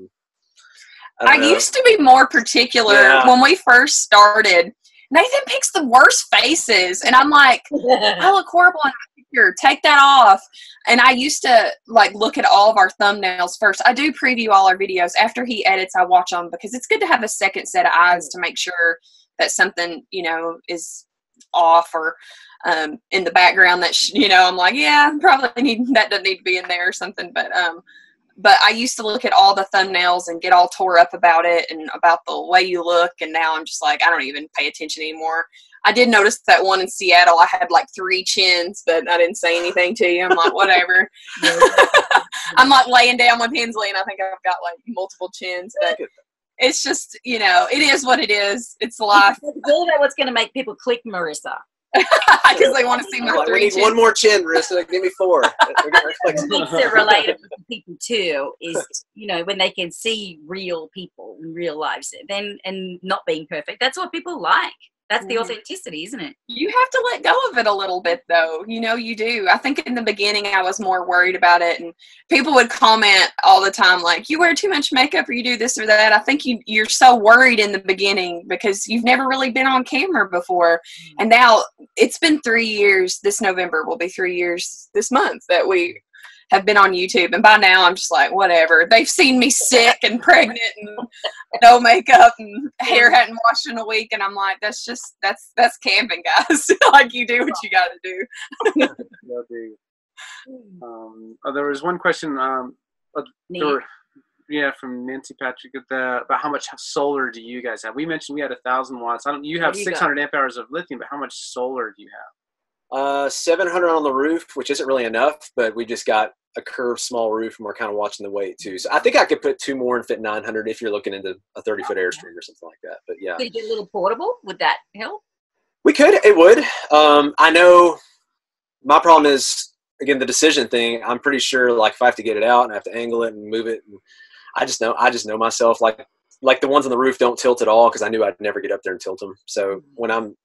I used to be more particular when we first started. Nathan picks the worst faces, and I'm like, I look horrible in that picture. Take that off. And I used to like look at all of our thumbnails first. I do preview all our videos after he edits. I watch them because it's good to have a second set of eyes to make sure that something is off or in the background that I'm like, yeah, probably that doesn't need to be in there or something. But I used to look at all the thumbnails and get all tore up about it and about the way you look. And now I'm just like, I don't even pay attention anymore. I did notice that one in Seattle, I had like 3 chins, but I didn't say anything to you. I'm like, whatever. I'm like laying down with Hensley and I think I've got like multiple chins. But it's just, it is what it is. It's life. It's all about what's going to make people click Marissa. Because they want to see my 3 We need chins. one more chin, Marissa. Give me 4. What makes it relatable to people too is, when they can see real people in real lives, then and not being perfect. That's what people like. That's the authenticity, isn't it? You have to let go of it a little bit, though. You do. I think in the beginning I was more worried about it, and people would comment all the time, like, you wear too much makeup or you do this or that. I think you're so worried in the beginning because you've never really been on camera before. And now it's been 3 years. This November will be 3 years this month that we have been on YouTube, and by now I'm just like, whatever. They've seen me sick and pregnant and no makeup and hair hadn't washed in a week, and I'm like, that's camping, guys. Like, you do what you got to do. There was one question from Nancy Patrick about how much solar do you guys have? We mentioned we had 1,000 watts. You have 600 amp hours of lithium, but how much solar do you have? 700 on the roof, which isn't really enough, but we just got a curved small roof and we're kind of watching the weight too. So I think I could put 2 more and fit 900 if you're looking into a 30-foot Airstream or something like that. But yeah. Could you do a little portable? Would that help? We could. It would. I know my problem is, again, the decision thing. I'm pretty sure like if I have to get it out and I have to angle it and move it, and I just know myself, like the ones on the roof don't tilt at all because I knew I'd never get up there and tilt them. So when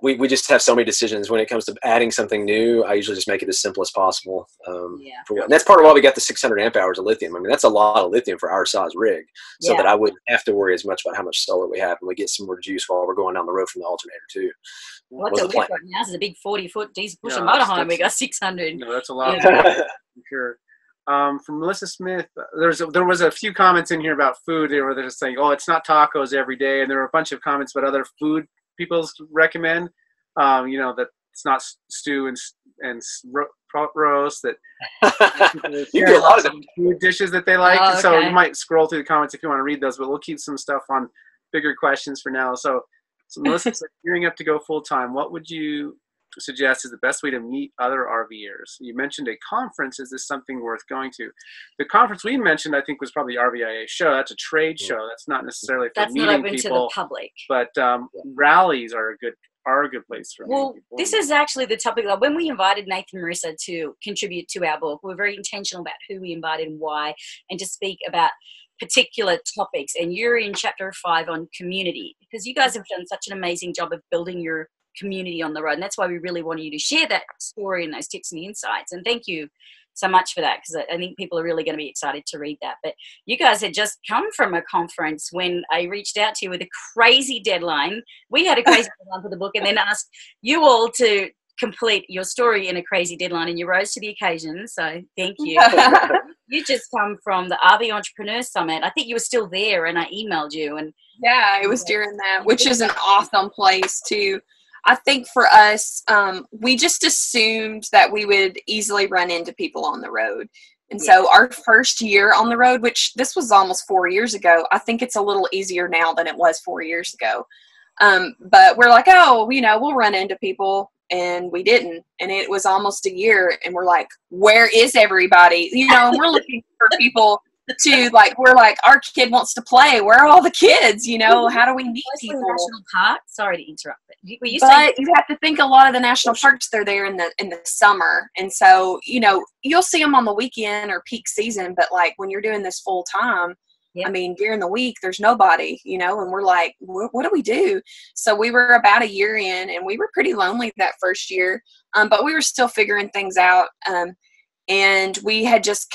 we just have so many decisions when it comes to adding something new. I usually just make it as simple as possible. And that's part of why we got the 600 amp hours of lithium. I mean, that's a lot of lithium for our size rig, so that I wouldn't have to worry as much about how much solar we have, and we get some more juice while we're going down the road from the alternator too. What's a lift right now? This is a big 40-foot diesel pusher motorhome. We got 600. No, that's a lot. For sure. From Melissa Smith, there was a few comments in here about food. They were just saying, "Oh, it's not tacos every day," and there were a bunch of comments about other food people recommend. That it's not stew and roast. That you do a lot of them. Food dishes that they like. So you might scroll through the comments if you want to read those, but we'll keep some stuff on bigger questions for now. So Melissa, gearing up to go full time, what would you suggest is the best way to meet other RVers? You mentioned a conference. Is this something worth going to? The conference we mentioned, I think, was probably the RVIA show. That's a trade show. That's not necessarily for meeting people. That's not open to the public. But rallies are a good place for meeting people. This is actually the topic. Like, when we invited Nathan and Marissa to contribute to our book, we were very intentional about who we invited and why, and to speak about particular topics. And you're in chapter 5 on community, because you guys have done such an amazing job of building your community on the road, and that's why we really wanted you to share that story and those tips and insights. And thank you so much for that, because I think people are really going to be excited to read that. But you guys had just come from a conference when I reached out to you with a crazy deadline. We had a crazy deadline for the book, and then asked you all to complete your story in a crazy deadline, and you rose to the occasion. So thank you. You just come from the RV Entrepreneur Summit. I think you were still there, and I emailed you. And yeah, it was during that, which is an awesome place too. I think for us, we just assumed that we would easily run into people on the road. And so our first year on the road, which this was almost 4 years ago, I think it's a little easier now than it was 4 years ago. But we're like, oh, you know, we'll run into people. And we didn't. And it was almost a year. And we're like, where is everybody? You know, and we're looking for people to, like, we're like, our kid wants to play. Where are all the kids? You know, how do we meet people? National Park. Sorry to interrupt. But you have to think a lot of the national parks, they're there in the summer. And so, you know, you'll see them on the weekend or peak season. But, like, when you're doing this full time, I mean, during the week, there's nobody, you know, and we're like, what do we do? So we were about a year in, and we were pretty lonely that first year, but we were still figuring things out. And we had just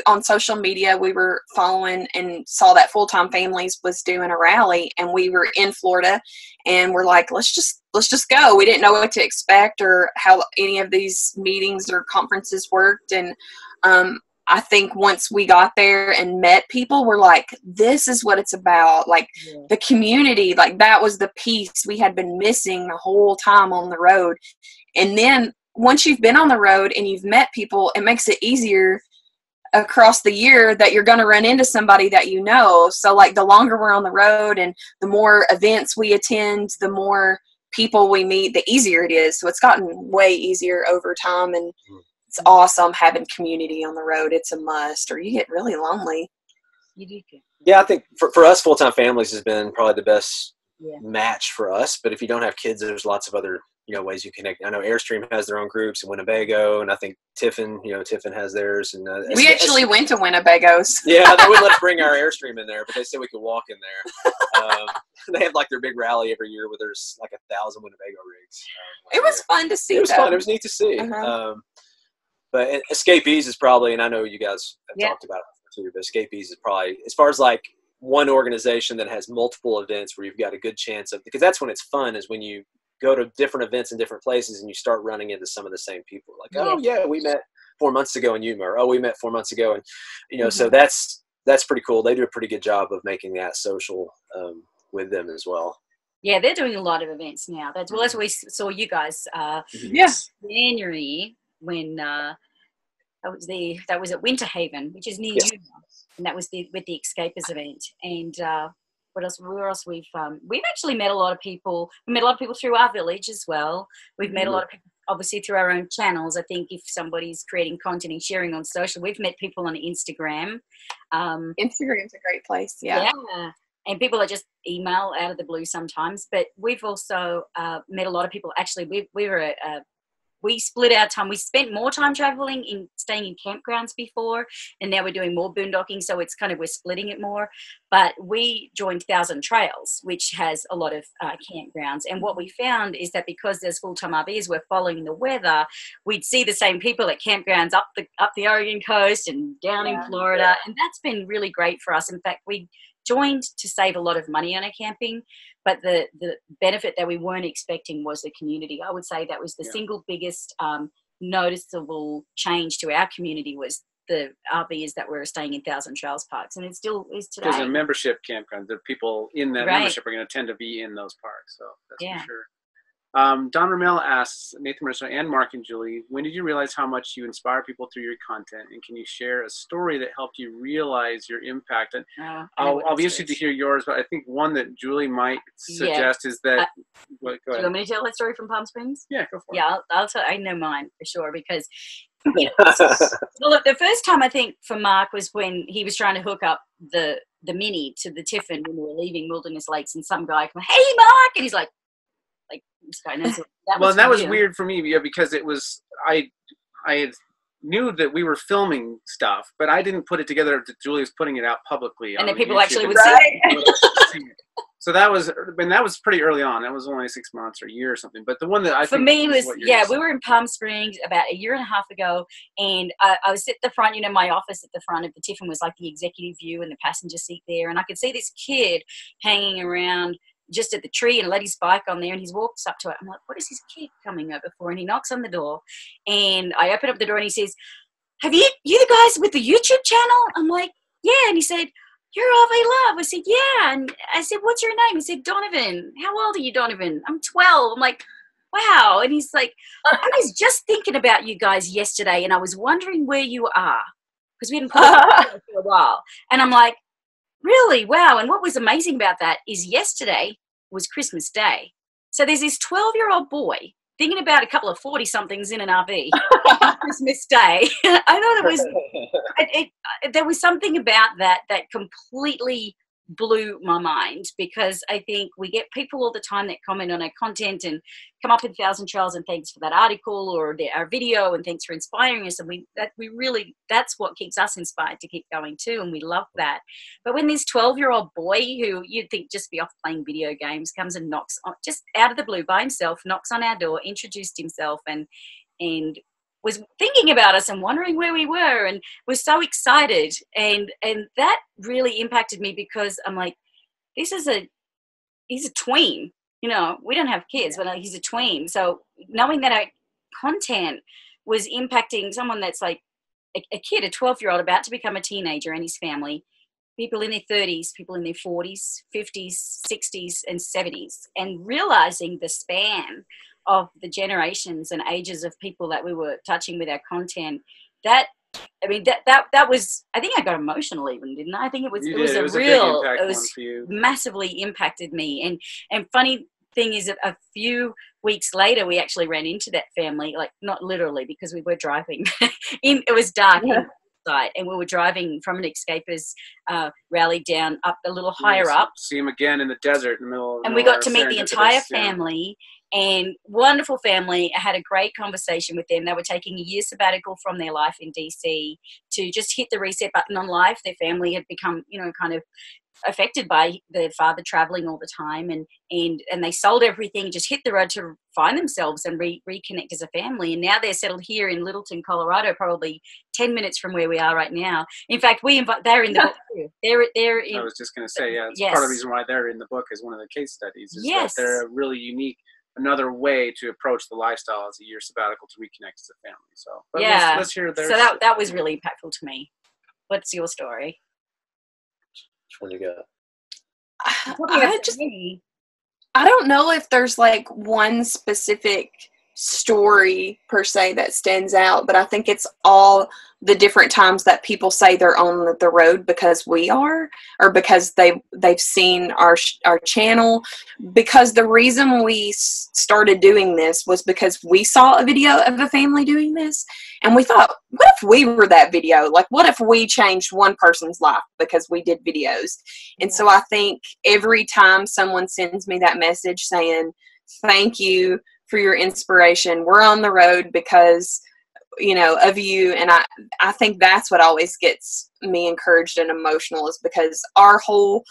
on social media, we were following and saw that Full Time Families was doing a rally, and we were in Florida, and we're like, let's just go. We didn't know what to expect or how any of these meetings or conferences worked. And, I think once we got there and met people, we're like, this is what it's about. Like the community, like that was the piece we had been missing the whole time on the road. And then once you've been on the road and you've met people, it makes it easier across the year that you're going to run into somebody that you know. So, like, the longer we're on the road and the more events we attend, the more people we meet, the easier it is. So it's gotten way easier over time, and it's awesome having community on the road. It's a must, or you get really lonely. You do. Yeah, I think for us, Full Time Families has been probably the best match for us. But if you don't have kids, there's lots of other, you know, ways you connect. I know Airstream has their own groups in Winnebago, and I think Tiffin has theirs. And we actually went to Winnebago's. Yeah, they wouldn't let us bring our Airstream in there, but they said we could walk in there. They have like their big rally every year where there's like 1,000 Winnebago rigs. It was fun to see. It was fun. It was neat to see. But Escapees is probably, and I know you guys have talked about it too, but Escapees is probably, as far as like one organization that has multiple events where you've got a good chance of, because that's when it's fun, is when you go to different events in different places and you start running into some of the same people. Like, oh yeah, we met 4 months ago in Yuma, or oh, we met 4 months ago. And, you know, so that's pretty cool. They do a pretty good job of making that social with them as well. Yeah, they're doing a lot of events now. That's what we saw you guys January when that was at Winter Haven, which is near you, and that was with the Escapers event. And where else we've actually met a lot of people. We met a lot of people through our village as well. We've met a lot of people obviously through our own channels. I think if somebody's creating content and sharing on social, we've met people on Instagram. Instagram's a great place. Yeah. And people that just email out of the blue sometimes. But we've also met a lot of people. Actually, we split our time. We spent more time staying in campgrounds before, and now we're doing more boondocking. So it's kind of, we're splitting it more. But we joined Thousand Trails, which has a lot of campgrounds. And what we found is that because there's full-time RVs, we're following the weather. We'd see the same people at campgrounds up the Oregon coast and down in Florida, and that's been really great for us. In fact, we joined to save a lot of money on our camping, but the benefit that we weren't expecting was the community. I would say that was the single biggest noticeable change to our community, was the RVs that were staying in Thousand Trails parks, and it still is today. There's a membership campground. The people in that membership are going to tend to be in those parks, so that's for sure. Don Ramel asks, Nathan, Marissa, and Marc and Julie, when did you realize how much you inspire people through your content? And can you share a story that helped you realize your impact? And I'll be interested to hear yours, but I think one that Julie might suggest is that... go ahead. Do you want me to tell that story from Palm Springs? Yeah, go for it. Yeah, I'll tell. I know mine for sure, because... well, look, the first time I think for Marc was when he was trying to hook up the Mini to the Tiffin when we were leaving Wilderness Lakes, and some guy came, "Hey, Marc!" and he's like this guy knows that was weird for me, because it was I knew that we were filming stuff, but I didn't put it together that Julie was putting it out publicly, and then people YouTube. actually would see it. So that was pretty early on. That was only 6 months or a year or something. But the one that for me was we were in Palm Springs about a year and a half ago, and I was at the front. You know, my office at the front of the Tiffin was like the executive view and the passenger seat there, and I could see this kid hanging around just at the tree and let his bike on there, and he walks up to it. I'm like, what is this kid coming over for? And he knocks on the door, and I open up the door, and he says, "Have you the guys with the YouTube channel?" I'm like, "Yeah." And he said, "You're RVLove." I said, "Yeah." And I said, "What's your name?" He said, "Donovan." "How old are you, Donovan?" "I'm 12. I'm like, "Wow." And he's like, "I was just thinking about you guys yesterday, and I was wondering where you are, because we hadn't put it for a while." And I'm like, "Really? Wow." And what was amazing about that is yesterday was Christmas Day. So there's this 12-year-old boy thinking about a couple of 40-somethings in an RV on Christmas Day. I thought there was something about that completely blew my mind, because I think we get people all the time that comment on our content and come up with 1,000 trails and thanks for that article or our video and thanks for inspiring us, and that's what keeps us inspired to keep going too, and we love that. But when this 12-year-old boy, who you'd think just be off playing video games, comes and knocks on, just out of the blue by himself, knocks on our door, introduced himself, and was thinking about us and wondering where we were, and was so excited, and that really impacted me, because I'm like, he's a tween, you know, we don't have kids, but he's a tween. So knowing that our content was impacting someone that's like a kid, a 12-year-old about to become a teenager, and his family, people in their 30s, people in their 40s, 50s, 60s, and 70s, and realizing the span of the generations and ages of people that we were touching with our content, that was, I think I got emotional even, didn't I? I think it was massively impacted me. And funny thing is, a few weeks later, we actually ran into that family, like not literally, because we were driving it was dark inside, and we were driving from an escapers rally down up a little higher up. See them again in the desert in the middle of and we got to meet the entire family. And wonderful family. I had a great conversation with them. They were taking a year sabbatical from their life in DC to just hit the reset button on life. Their family had become, you know, kind of affected by their father traveling all the time, and they sold everything, just hit the road to find themselves and reconnect as a family. And now they're settled here in Littleton, Colorado, probably 10 minutes from where we are right now. In fact, they're in the book too. They're in. I was just going to say, yeah, it's yes. part of the reason why they're in the book is one of the case studies. Is yes. that they're a really unique, another way to approach the lifestyle as a year sabbatical to reconnect as a family. So yeah, let's hear their. So that was really impactful to me. What's your story? Which one you got? I don't know if there's like one specific story per se that stands out, but I think it's all the different times that people say they're on the road because we are, or because they've seen our channel. Because the reason we started doing this was because we saw a video of a family doing this, and we thought, what if we were that video? Like, what if we changed one person's life because we did videos? And so I think every time someone sends me that message saying, thank you for your inspiration, we're on the road because, you know, of you. And I think that's what always gets me encouraged and emotional, is because our whole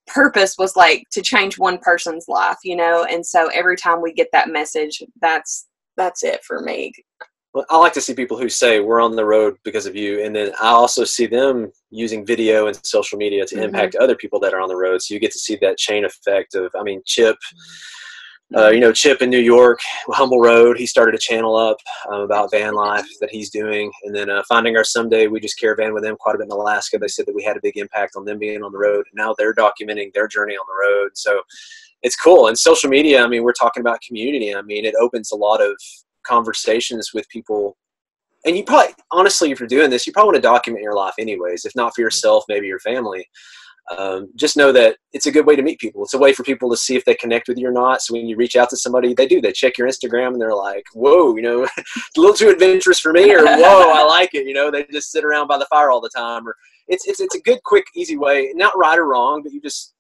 purpose was like to change one person's life, you know. And so every time we get that message, that's it for me. Well, I like to see people who say we're on the road because of you, and then I also see them using video and social media to impact other people that are on the road. So you get to see that chain effect of, I mean, Chip. Chip in New York, Humble Road, he started a channel up about van life that he's doing. And then Finding Our Someday, we just caravan with them quite a bit in Alaska. They said that we had a big impact on them being on the road. Now they're documenting their journey on the road. So it's cool. And social media, I mean, we're talking about community. I mean, it opens a lot of conversations with people. And you probably, honestly, if you're doing this, you probably want to document your life anyways, if not for yourself, maybe your family. Just know that it's a good way to meet people. It's a way for people to see if they connect with you or not. So when you reach out to somebody, they check your Instagram and they're like, whoa, you know, it's a little too adventurous for me, or whoa, I like it. You know, they just sit around by the fire all the time. Or it's a good, quick, easy way, not right or wrong, but you just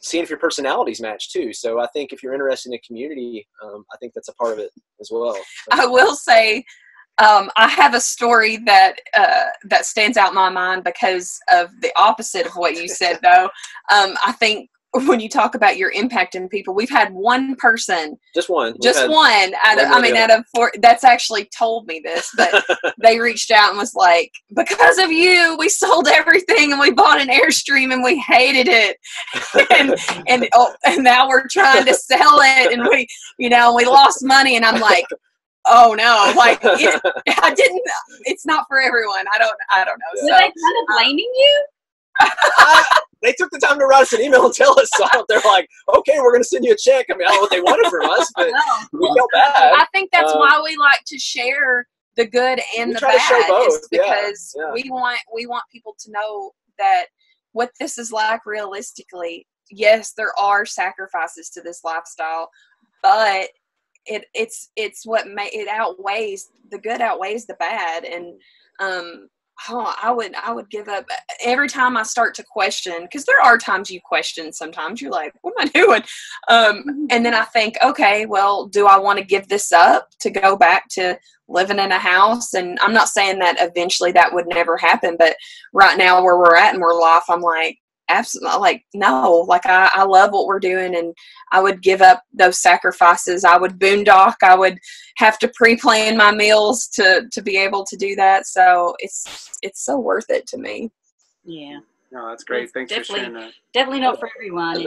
seeing if your personalities match too. So I think if you're interested in a community, I think that's a part of it as well. So. I will say, I have a story that stands out in my mind because of the opposite of what you said, though. I think when you talk about your impact in people, we've had one person, just one out of four, that's actually told me this, but they reached out and was like, because of you, we sold everything and we bought an Airstream and we hated it. and now we're trying to sell it, and we lost money. And I'm like, oh no, like it's not for everyone. I don't know. Were they kind of blaming you? they took the time to write us an email and tell us. So they're like, okay, we're going to send you a check. I mean, I don't know what they wanted from us, but we felt bad. I think that's why we like to share the good and the bad. We try to show both, because we want people to know that what this is like realistically. Yes, there are sacrifices to this lifestyle, but it's what it outweighs, the good outweighs the bad. And I would give up every time I start to question, because there are times you question. Sometimes you're like, what am I doing? And then I think, okay, well, do I want to give this up to go back to living in a house? And I'm not saying that eventually that would never happen, but right now where we're at in our life, I'm like, absolutely, like, no, like I love what we're doing, and I would give up those sacrifices. I would boondock. I would have to pre-plan my meals to be able to do that. So it's so worth it to me. Yeah. No, that's great. Thanks for sharing that. Definitely not for everyone.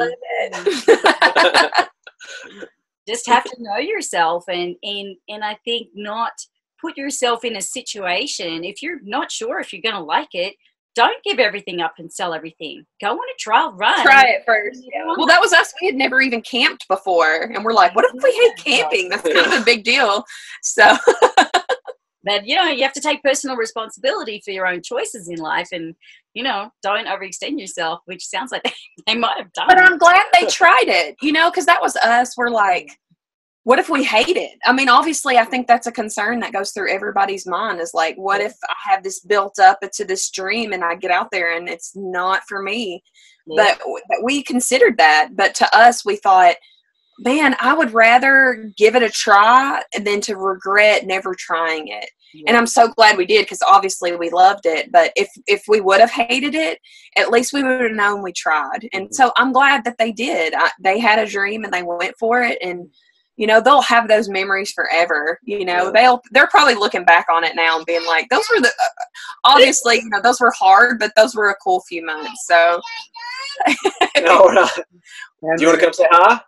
Just have to know yourself, and I think not put yourself in a situation if you're not sure if you're going to like it. Don't give everything up and sell everything. Go on a trial run. Try it first. Yeah. Well, that was us. We had never even camped before. And we're like, what if we hate camping? That's kind of a big deal. So. But, you have to take personal responsibility for your own choices in life, and, don't overextend yourself, which sounds like they might have done. But I'm glad they tried it, because that was us. We're like, what if we hate it? I mean, obviously, I think that's a concern that goes through everybody's mind, is like, what if I have this built up into this dream and I get out there and it's not for me? Yeah. But we considered that. But to us, we thought, man, I would rather give it a try than to regret never trying it. Yeah. And I'm so glad we did, because obviously we loved it. But if we would have hated it, at least we would have known we tried. And so I'm glad that they did. They had a dream and they went for it. And they'll have those memories forever. They're probably looking back on it now and being like, those were obviously, those were hard, but those were a cool few months. So. No, we're not. Do you want to come say hi?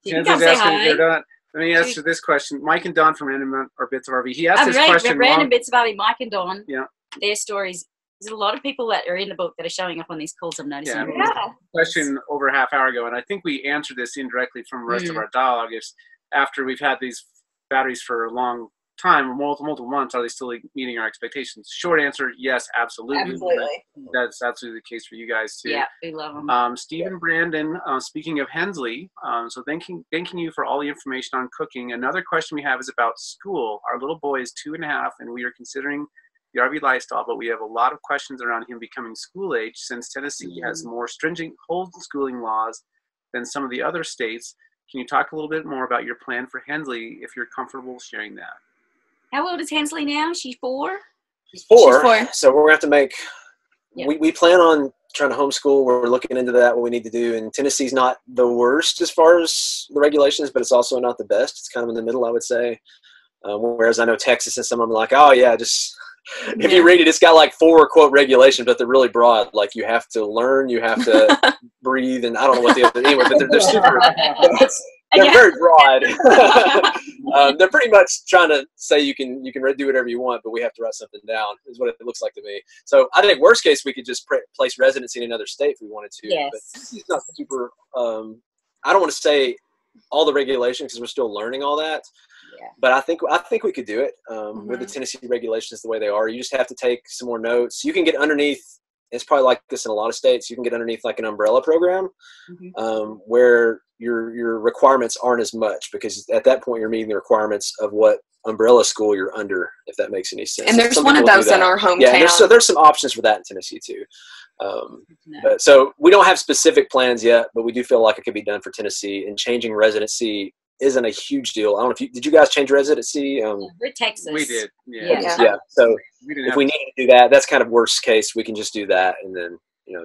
You can say hi. Let me ask you this question. Mike and Don from Random Bits of RV. He asked this question. Random Bits of RV, Mike and Don. Yeah. Their stories. There's a lot of people that are in the book that are showing up on these calls, I'm noticing. Yeah. Question over a half hour ago, and I think we answered this indirectly from the rest of our dialogue. Is after we've had these batteries for a long time, multiple months, are they still meeting our expectations? Short answer, yes, absolutely. That's absolutely the case for you guys too. Yeah, we love them. Stephen Brandon, speaking of Hensley, so thanking you for all the information on cooking. Another question we have is about school. Our little boy is 2.5, and we are considering the RV lifestyle, but we have a lot of questions around him becoming school age, since Tennessee has more stringent homeschooling laws than some of the other states. Can you talk a little bit more about your plan for Hensley, if you're comfortable sharing that? How old is Hensley now? She's 4? She's 4. So we're going to have to make we plan on trying to homeschool. We're looking into that, what we need to do. And Tennessee's not the worst as far as the regulations, but it's also not the best. It's kind of in the middle, I would say. Whereas I know Texas and some of them are like, oh, yeah, just – if you read it, it's got like 4 quote regulations, but they're really broad. Like you have to learn, you have to breathe, and I don't know what the other anyway. But they're super. They're very broad. They're pretty much trying to say you can do whatever you want, but we have to write something down. Is what it looks like to me. So I think worst case we could just place residency in another state if we wanted to. Yes. But it's not super. I don't want to say all the regulations because we're still learning all that. Yeah. But I think we could do it with the Tennessee regulations the way they are. You just have to take some more notes. You can get underneath. It's probably like this in a lot of states. You can get underneath like an umbrella program where your requirements aren't as much, because at that point you're meeting the requirements of what umbrella school you're under, if that makes any sense. And there's one of those in our hometown. Yeah, there's some options for that in Tennessee too. So we don't have specific plans yet, but we do feel like it could be done for Tennessee, and changing residency isn't a huge deal. I don't know if did you guys change residency? We're Texas. We did. Yeah. So if we need to do that, that's kind of worst case. We can just do that and then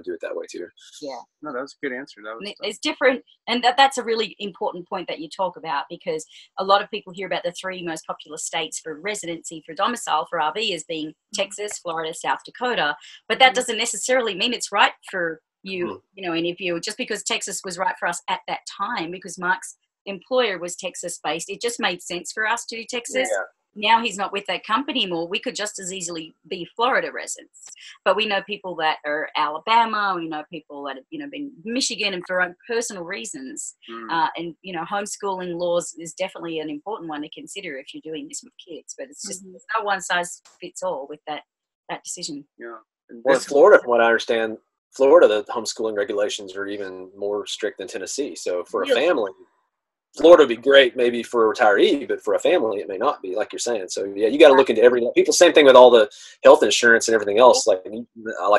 do it that way too. Yeah. No, that was a good answer. It's different, and that's a really important point that you talk about, because a lot of people hear about the 3 most popular states for residency, for domicile, for RV as being Texas, Florida, South Dakota, but that doesn't necessarily mean it's right for you. And if you just because Texas was right for us at that time, because Marc's employer was Texas based, it just made sense for us to do Texas. now he's not with that company anymore. We could just as easily be Florida residents, but we know people that are Alabama. We know people that have, you know, been Michigan, and for own personal reasons. And you know, homeschooling laws is definitely an important one to consider if you're doing this with kids. But it's just there's no one size fits all with that decision. Yeah. Well, in Florida, from what I understand, Florida, the homeschooling regulations are even more strict than Tennessee. So for a family, Florida would be great maybe for a retiree, but for a family, it may not be, like you're saying. So yeah, you got to look into people. Same thing with all the health insurance and everything else. Like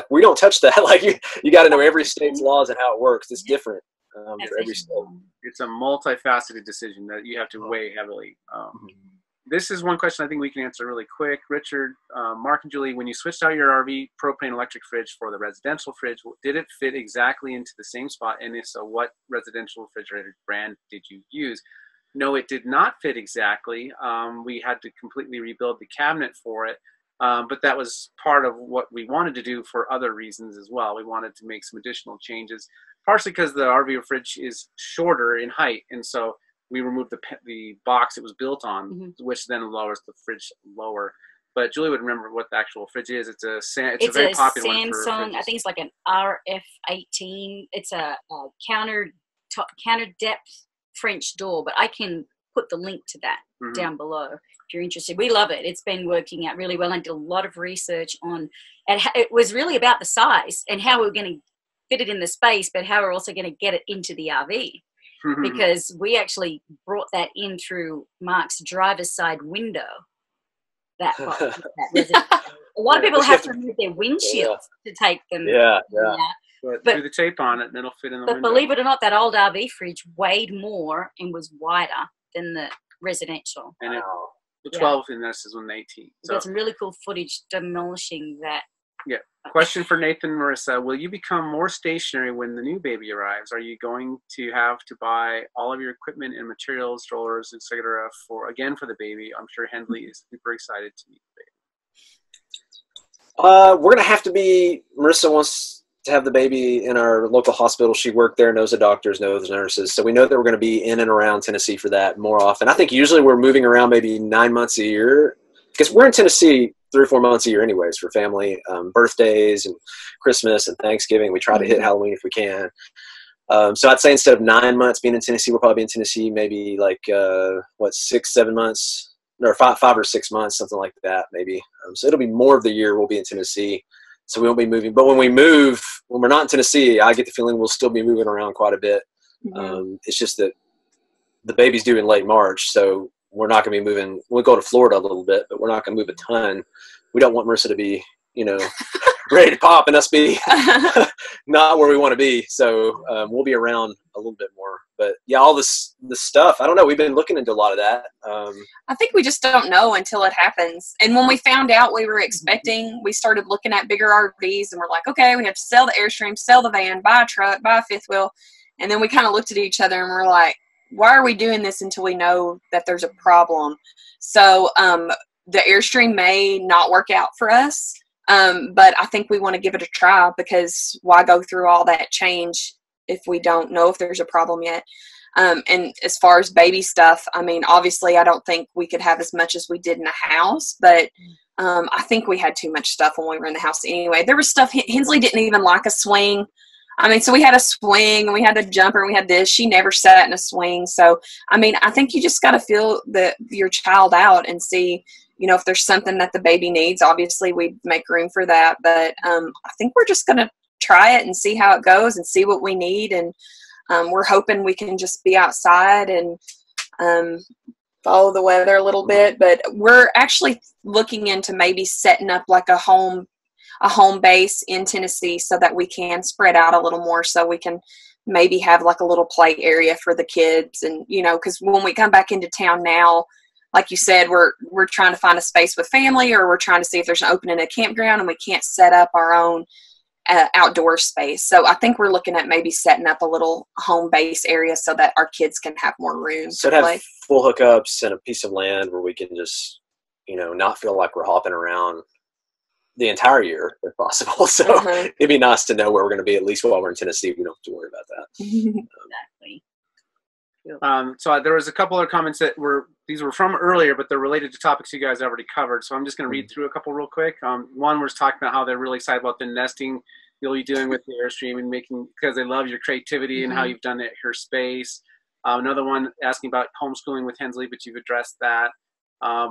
we don't touch that. Like you got to know every state's laws and how it works. It's different for every state. It's a multifaceted decision that you have to weigh heavily. This is one question I think we can answer really quick. Richard, Mark, and Julie, when you switched out your RV propane electric fridge for the residential fridge, did it fit exactly into the same spot? And if so, what residential refrigerator brand did you use? No, it did not fit exactly. We had to completely rebuild the cabinet for it. But that was part of what we wanted to do for other reasons as well. We wanted to make some additional changes, partially because the RV fridge is shorter in height. And so we removed the box it was built on, which then lowers the fridge lower. But Julie would remember what the actual fridge is. It's a very popular one for Samsung. I think it's like an RF18. It's a counter depth French door, but I can put the link to that down below if you're interested. We love it. It's been working out really well. I did a lot of research on, and it was really about the size and how we're going to fit it in the space, but how we're also going to get it into the RV. Because we actually brought that in through Marc's driver's side window. A lot of people have to remove their windshields to take them. But through the tape on it, and it'll fit in the window. But believe it or not, that old RV fridge weighed more and was wider than the residential. And the 12 in this is 118. So got some really cool footage demolishing that. Yeah. Question for Nathan and Marissa. Will you become more stationary when the new baby arrives? Are you going to have to buy all of your equipment and materials, strollers, etc. for the baby? I'm sure Hendley is super excited to meet the baby. We're going to have to be, Marissa wants to have the baby in our local hospital. She worked there, knows the doctors, knows the nurses. So we know that we're going to be in and around Tennessee for that more often. I think usually we're moving around maybe 9 months a year, because we're in Tennessee 3 or 4 months a year anyways for family, birthdays and Christmas and Thanksgiving. We try to hit Halloween if we can. So I'd say instead of 9 months being in Tennessee, we'll probably be in Tennessee maybe like 6, 7 months, or 5 or 6 months, something like that maybe. So it'll be more of the year we'll be in Tennessee. So we won't be moving. But when we move, when we're not in Tennessee, I get the feeling we'll still be moving around quite a bit. It's just that the baby's due in late March, so we're not going to be moving. We'll go to Florida a little bit, but we're not going to move a ton. We don't want Marissa to be, ready to pop and us be not where we want to be. So we'll be around a little bit more. But yeah, all this stuff, I don't know. We've been looking into a lot of that. I think we just don't know until it happens. And when we found out we were expecting, we started looking at bigger RVs, and we're like, okay, we have to sell the Airstream, sell the van, buy a truck, buy a fifth wheel. And then we kind of looked at each other and we're like, why are we doing this until we know that there's a problem? So the Airstream may not work out for us, but I think we want to give it a try, because why go through all that change if we don't know if there's a problem yet? And as far as baby stuff, I mean, obviously I don't think we could have as much as we did in the house, but I think we had too much stuff when we were in the house anyway. There was stuff, Hensley didn't even like a swing. I mean, so we had a swing and we had a jumper and we had this. She never sat in a swing. So, I mean, I think you just got to feel your child out and see, if there's something that the baby needs. Obviously, we'd make room for that. But I think we're just going to try it and see how it goes and see what we need. And we're hoping we can just be outside and follow the weather a little bit. But we're actually looking into maybe setting up like a home base in Tennessee so that we can spread out a little more, so we can maybe have like a little play area for the kids. And, because when we come back into town now, like you said, we're trying to find a space with family, or we're trying to see if there's an opening in a campground, and we can't set up our own outdoor space. So I think we're looking at maybe setting up a little home base area so that our kids can have more room to play. Have full hookups and a piece of land where we can just, not feel like we're hopping around the entire year if possible. So it'd be nice to know where we're going to be, at least while we're in Tennessee. We don't have to worry about that. Exactly. So there was a couple of comments that these were from earlier, but they're related to topics you guys already covered. So I'm just going to read through a couple real quick. One was talking about how they're really excited about the nesting you'll be doing with the Airstream and making, because they love your creativity and how you've done it here space. Another one asking about homeschooling with Hensley, but you've addressed that. A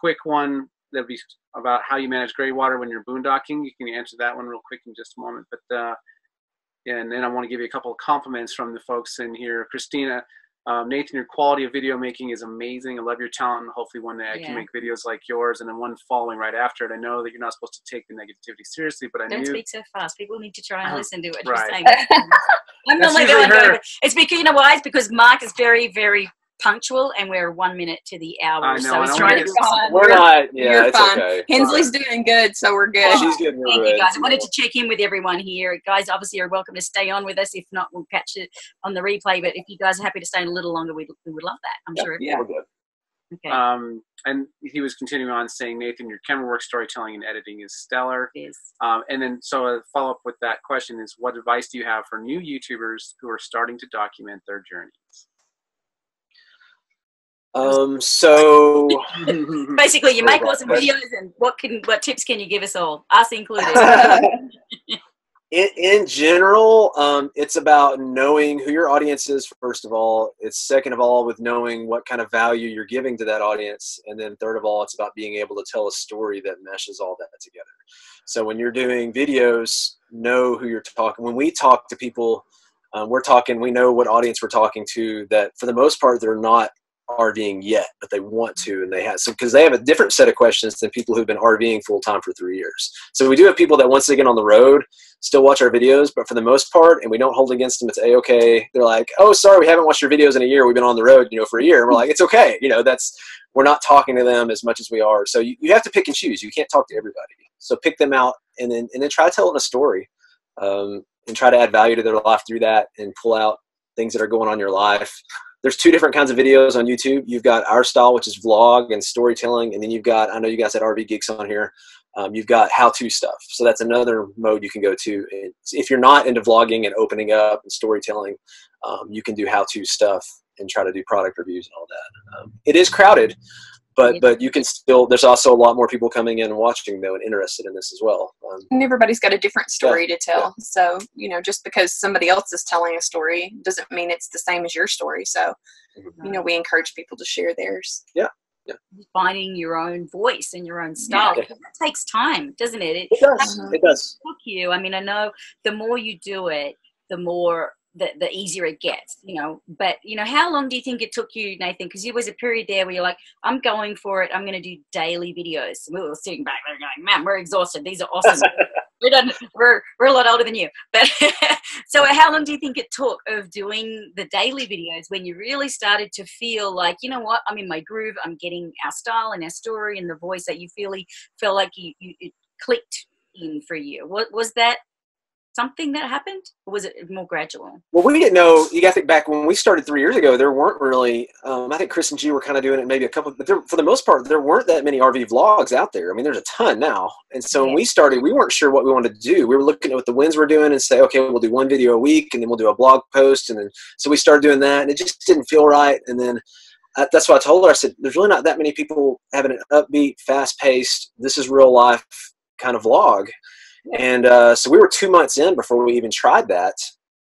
quick one that'd be about how you manage gray water when you're boondocking. You can answer that one real quick in just a moment. But and then I want to give you a couple of compliments from the folks in here. Christina, Nathan, your quality of video making is amazing. I love your talent, and hopefully one day I can make videos like yours. And then one following right after it. I know that you're not supposed to take the negativity seriously, but Don't speak so fast. People need to try and listen to what you're right. saying. I'm not like that. It's because, you know why? It's because Marc is very, very punctual, and we're 1 minute to the hour. I know, so he's trying to be We're not. Yeah, You're it's fine. okay. Hensley's doing good, so we're good. She's good. Thank you, guys. I wanted to check in with everyone here. Guys, obviously, you're welcome to stay on with us. If not, we'll catch it on the replay. But if you guys are happy to stay a little longer, we would love that. I'm sure. Yeah, we're good. Okay. And he was continuing on saying, Nathan, your camera work, storytelling, and editing is stellar. Yes. And then, so a follow-up with that question is, what advice do you have for new YouTubers who are starting to document their journeys? So basically, you make awesome videos, and what tips can you give us all, us included? in general, it's about knowing who your audience is, first of all. It's second of all with knowing what kind of value you're giving to that audience. And then third of all, it's about being able to tell a story that meshes all that together. So when you're doing videos, know who you're talking. When we talk to people, we know what audience we're talking to, that for the most part, they're not RVing yet, but they want to, and they have because they have a different set of questions than people who've been RVing full time for 3 years. So we do have people that once they get on the road still watch our videos, but for the most part, and we don't hold against them, it's a-okay. They're like, oh, sorry, we haven't watched your videos in a year. We've been on the road, for a year. And we're like, it's okay. We're not talking to them as much as we are. So you have to pick and choose. You can't talk to everybody. So pick them out and then try telling a story, and try to add value to their life through that and pull out things that are going on in your life. There's two different kinds of videos on YouTube. You've got our style, which is vlog and storytelling. And then you've got, I know you guys had RV Geeks on here. You've got how-to stuff. So that's another mode you can go to. And if you're not into vlogging and opening up and storytelling, you can do how-to stuff and try to do product reviews and all that. It is crowded, but you can still, there's also a lot more people coming in and watching though and interested in this as well. And everybody's got a different story to tell. So, just because somebody else is telling a story doesn't mean it's the same as your story. So, we encourage people to share theirs. Yeah. Finding your own voice and your own style. That takes time, doesn't it? It does. It does. Took you. I mean, I know the more you do it, the more the easier it gets, But, how long do you think it took you, Nathan? Because there was a period there where you're like, I'm going for it. I'm going to do daily videos. We were sitting back there going, man, we're exhausted. These are awesome. We're a lot older than you. But so how long do you think it took of doing the daily videos when you really started to feel like, you know what, I'm in my groove. I'm getting our style and our story and the voice that you felt like it clicked in for you. Was that something that happened, or was it more gradual? Well, we didn't know. You got to think back when we started 3 years ago. There weren't really. I think Chris and G were kind of doing it, maybe a couple, but for the most part, there weren't that many RV vlogs out there. I mean, there's a ton now. And so when we started, we weren't sure what we wanted to do. We were looking at what the winds were doing and say, okay, we'll do one video a week, and then we'll do a blog post, and then so we started doing that, and it just didn't feel right. And then that's why I told her. I said, there's really not that many people having an upbeat, fast-paced, this is real life kind of vlog. And so we were 2 months in before we even tried that.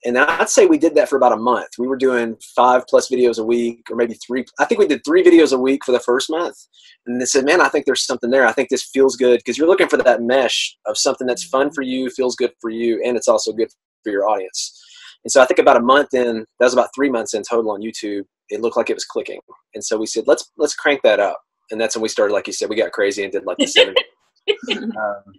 And I'd say we did that for about a month. We were doing 5+ videos a week, or maybe 3. I think we did 3 videos a week for the first month. And they said, man, I think there's something there. I think this feels good, because you're looking for that mesh of something that's fun for you, feels good for you, and it's also good for your audience. And so I think about a month in, that was about 3 months in total on YouTube, it looked like it was clicking. And so we said, let's crank that up. And that's when we started, like you said, we got crazy and did like the 7.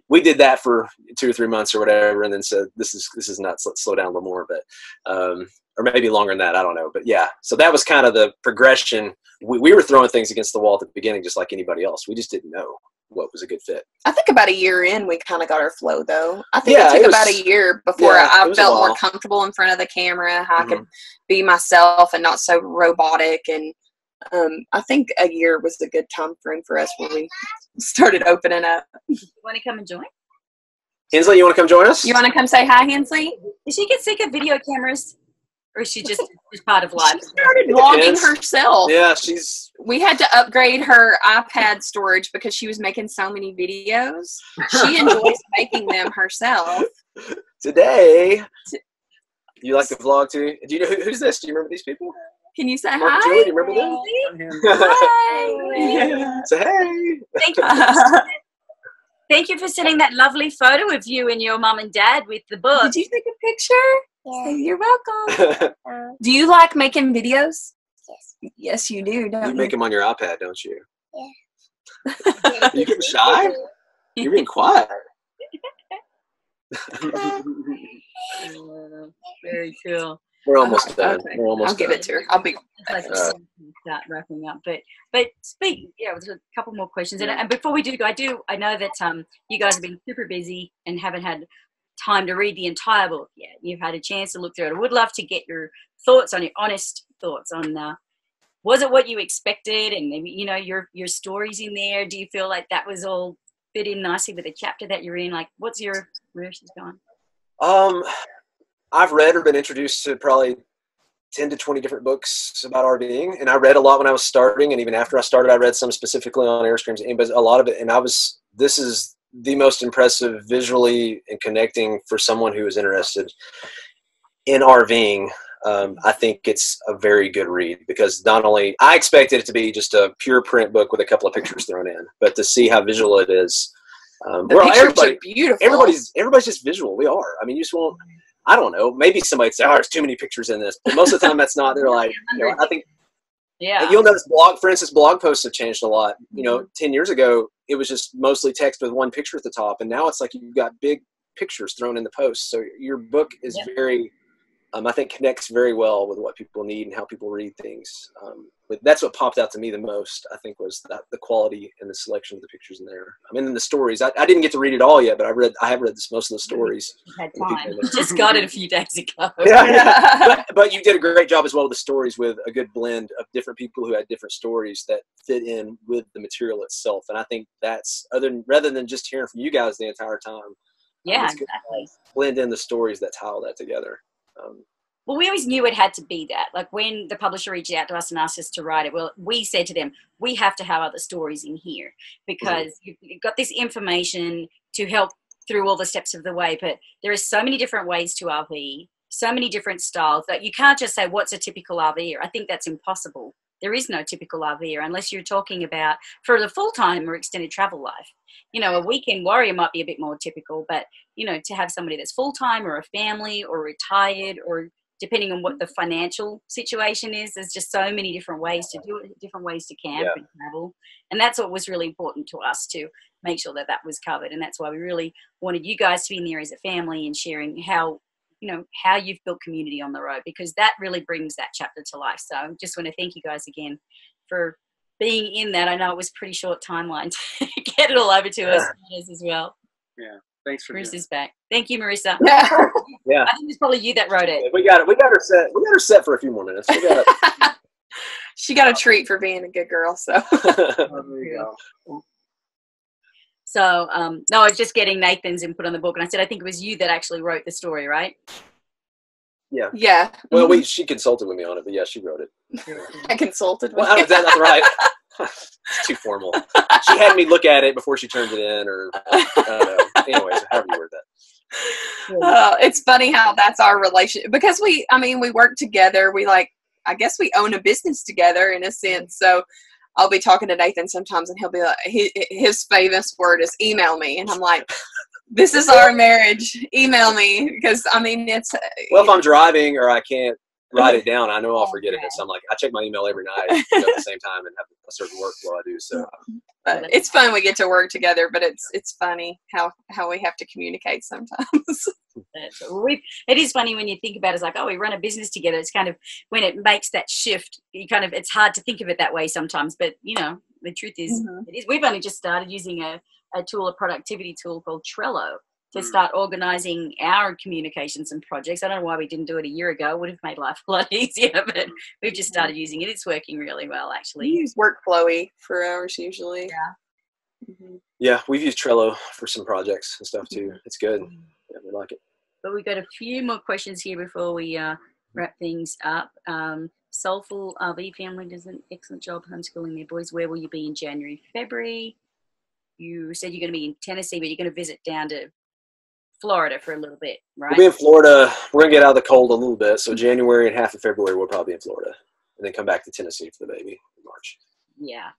We did that for 2 or 3 months or whatever, and then said, this is nuts, let's slow down a little more. But or maybe longer than that, I don't know. But yeah, so that was kind of the progression. We were throwing things against the wall at the beginning just like anybody else. We just didn't know what was a good fit. I think about a year in, we kind of got our flow, though. I think it took about a year before I felt more comfortable in front of the camera, how I could be myself and not so robotic. And I think a year was a good time frame for us when we started opening up. You want to come and join? Hensley, you want to come join us? You want to come say hi, Hensley? Did she get sick of video cameras? Or is she just part of life? She started vlogging herself. Yeah, we had to upgrade her iPad storage because she was making so many videos. She enjoys making them herself. Today, you like the vlog too? Do you know who's this? Do you remember these people? Can you say Marc hi? and Julie, do you remember them? Hi. Say hey. Thank you. Thank you for sending that lovely photo of you and your mom and dad with the book. Did you take a picture? Yeah. You're welcome. Do you like making videos? Yes. Yes, you do, don't you? You make them on your iPad, don't you? Yeah. You getting shy? You're being quiet. Very cool. We're almost done. Okay. We're almost I'll give done. it to her. I'll be. Start wrapping up, but speak. Yeah, there's a couple more questions, and before we do go, I know that you guys have been super busy and haven't had time to read the entire book yet. You've had a chance to look through it. I would love to get your thoughts on your honest thoughts on was it what you expected, and maybe your stories in there. Do you feel like that was all fit in nicely with the chapter that you're in? Like, what's your reactions going? I've read or been introduced to probably 10 to 20 different books about RVing, and I read a lot when I was starting, and even after I started, I read some specifically on Airstreams, but a lot of it, and this is the most impressive visually and connecting for someone who is interested in RVing. I think it's a very good read because not only I expected it to be just a pure print book with a couple of pictures thrown in, but to see how visual it is. Everybody's beautiful. Everybody's just visual. We are. I mean, you just won't. I don't know. Maybe somebody say, "Oh, there's too many pictures in this," but most of the time that's not. They're like, I think. Yeah. You'll notice for instance, blog posts have changed a lot. 10 years ago, it was just mostly text with one picture at the top, and now it's like you've got big pictures thrown in the post. So your book is very, I think, connects very well with what people need and how people read things. But that's what popped out to me the most, I think, was the quality and the selection of the pictures in there. I mean, in the stories, I didn't get to read it all yet, but I have read most of the stories. Had time. Just got it a few days ago. But you did a great job as well with the stories, with a good blend of different people who had different stories that fit in with the material itself. And I think that's rather than just hearing from you guys the entire time. Yeah, exactly. Blend in the stories that tie all that together. Well, we always knew it had to be that. Like when the publisher reached out to us and asked us to write it, well, we said to them, we have to have other stories in here because you've got this information to help through all the steps of the way. But there are so many different ways to RV, so many different styles that you can't just say, what's a typical RVer? I think that's impossible. There is no typical RVer unless you're talking about for the full-time or extended travel life. A weekend warrior might be a bit more typical, but, to have somebody that's full-time or a family or retired or depending on what the financial situation is, there's just so many different ways to do it, different ways to camp and travel. And that's what was really important to us to make sure that was covered. And that's why we really wanted you guys to be in there as a family and sharing how you've built community on the road, because that really brings that chapter to life. So I just want to thank you guys again for being in that. I know it was a pretty short timeline to get it all over to us as well. Yeah. Thanks for Marissa's back. Thank you, Marissa. Yeah. I think it's probably you that wrote it. Yeah, we got her set. We got her set for a few more minutes. She got a treat for being a good girl. So there you go. So no, I was just getting Nathan's input on the book, and I said I think it was you that actually wrote the story, right? Yeah. Yeah. Well, she consulted with me on it, but yeah, she wrote it. I consulted with you. That's right. It's too formal. She had me look at it before she turned it in, or I don't know. Anyways, however you word that. It's funny how that's our relationship, because we work together. I guess we own a business together in a sense. So I'll be talking to Nathan sometimes, and he'll be like, his famous word is email me, and I'm like, this is our marriage. Email me, because it's. Well, if I'm driving or I can't write it down, I know I'll forget it. So I'm like, I check my email every night at the same time and have a certain workflow I do. So but it's fun we get to work together, but it's funny how we have to communicate sometimes. It is funny when you think about it. It's like, oh, we run a business together. It's kind of when it makes that shift, it's hard to think of it that way sometimes. But the truth is, it is. We've only just started using a productivity tool called Trello to start organizing our communications and projects. I don't know why we didn't do it a year ago. It would have made life a lot easier, but we've just started using it. It's working really well, actually. We use Workflowy for ours usually. Yeah. Yeah, we've used Trello for some projects and stuff too. It's good. Yeah, we like it. But we've got a few more questions here before we wrap things up. Soulful RV family does an excellent job homeschooling their boys. Where will you be in January, February? You said you're going to be in Tennessee, but you're going to visit down to Florida for a little bit, right? We'll be in Florida. We're going to get out of the cold a little bit. So January and half of February, we'll probably be in Florida. And then come back to Tennessee for the baby in March. Yeah.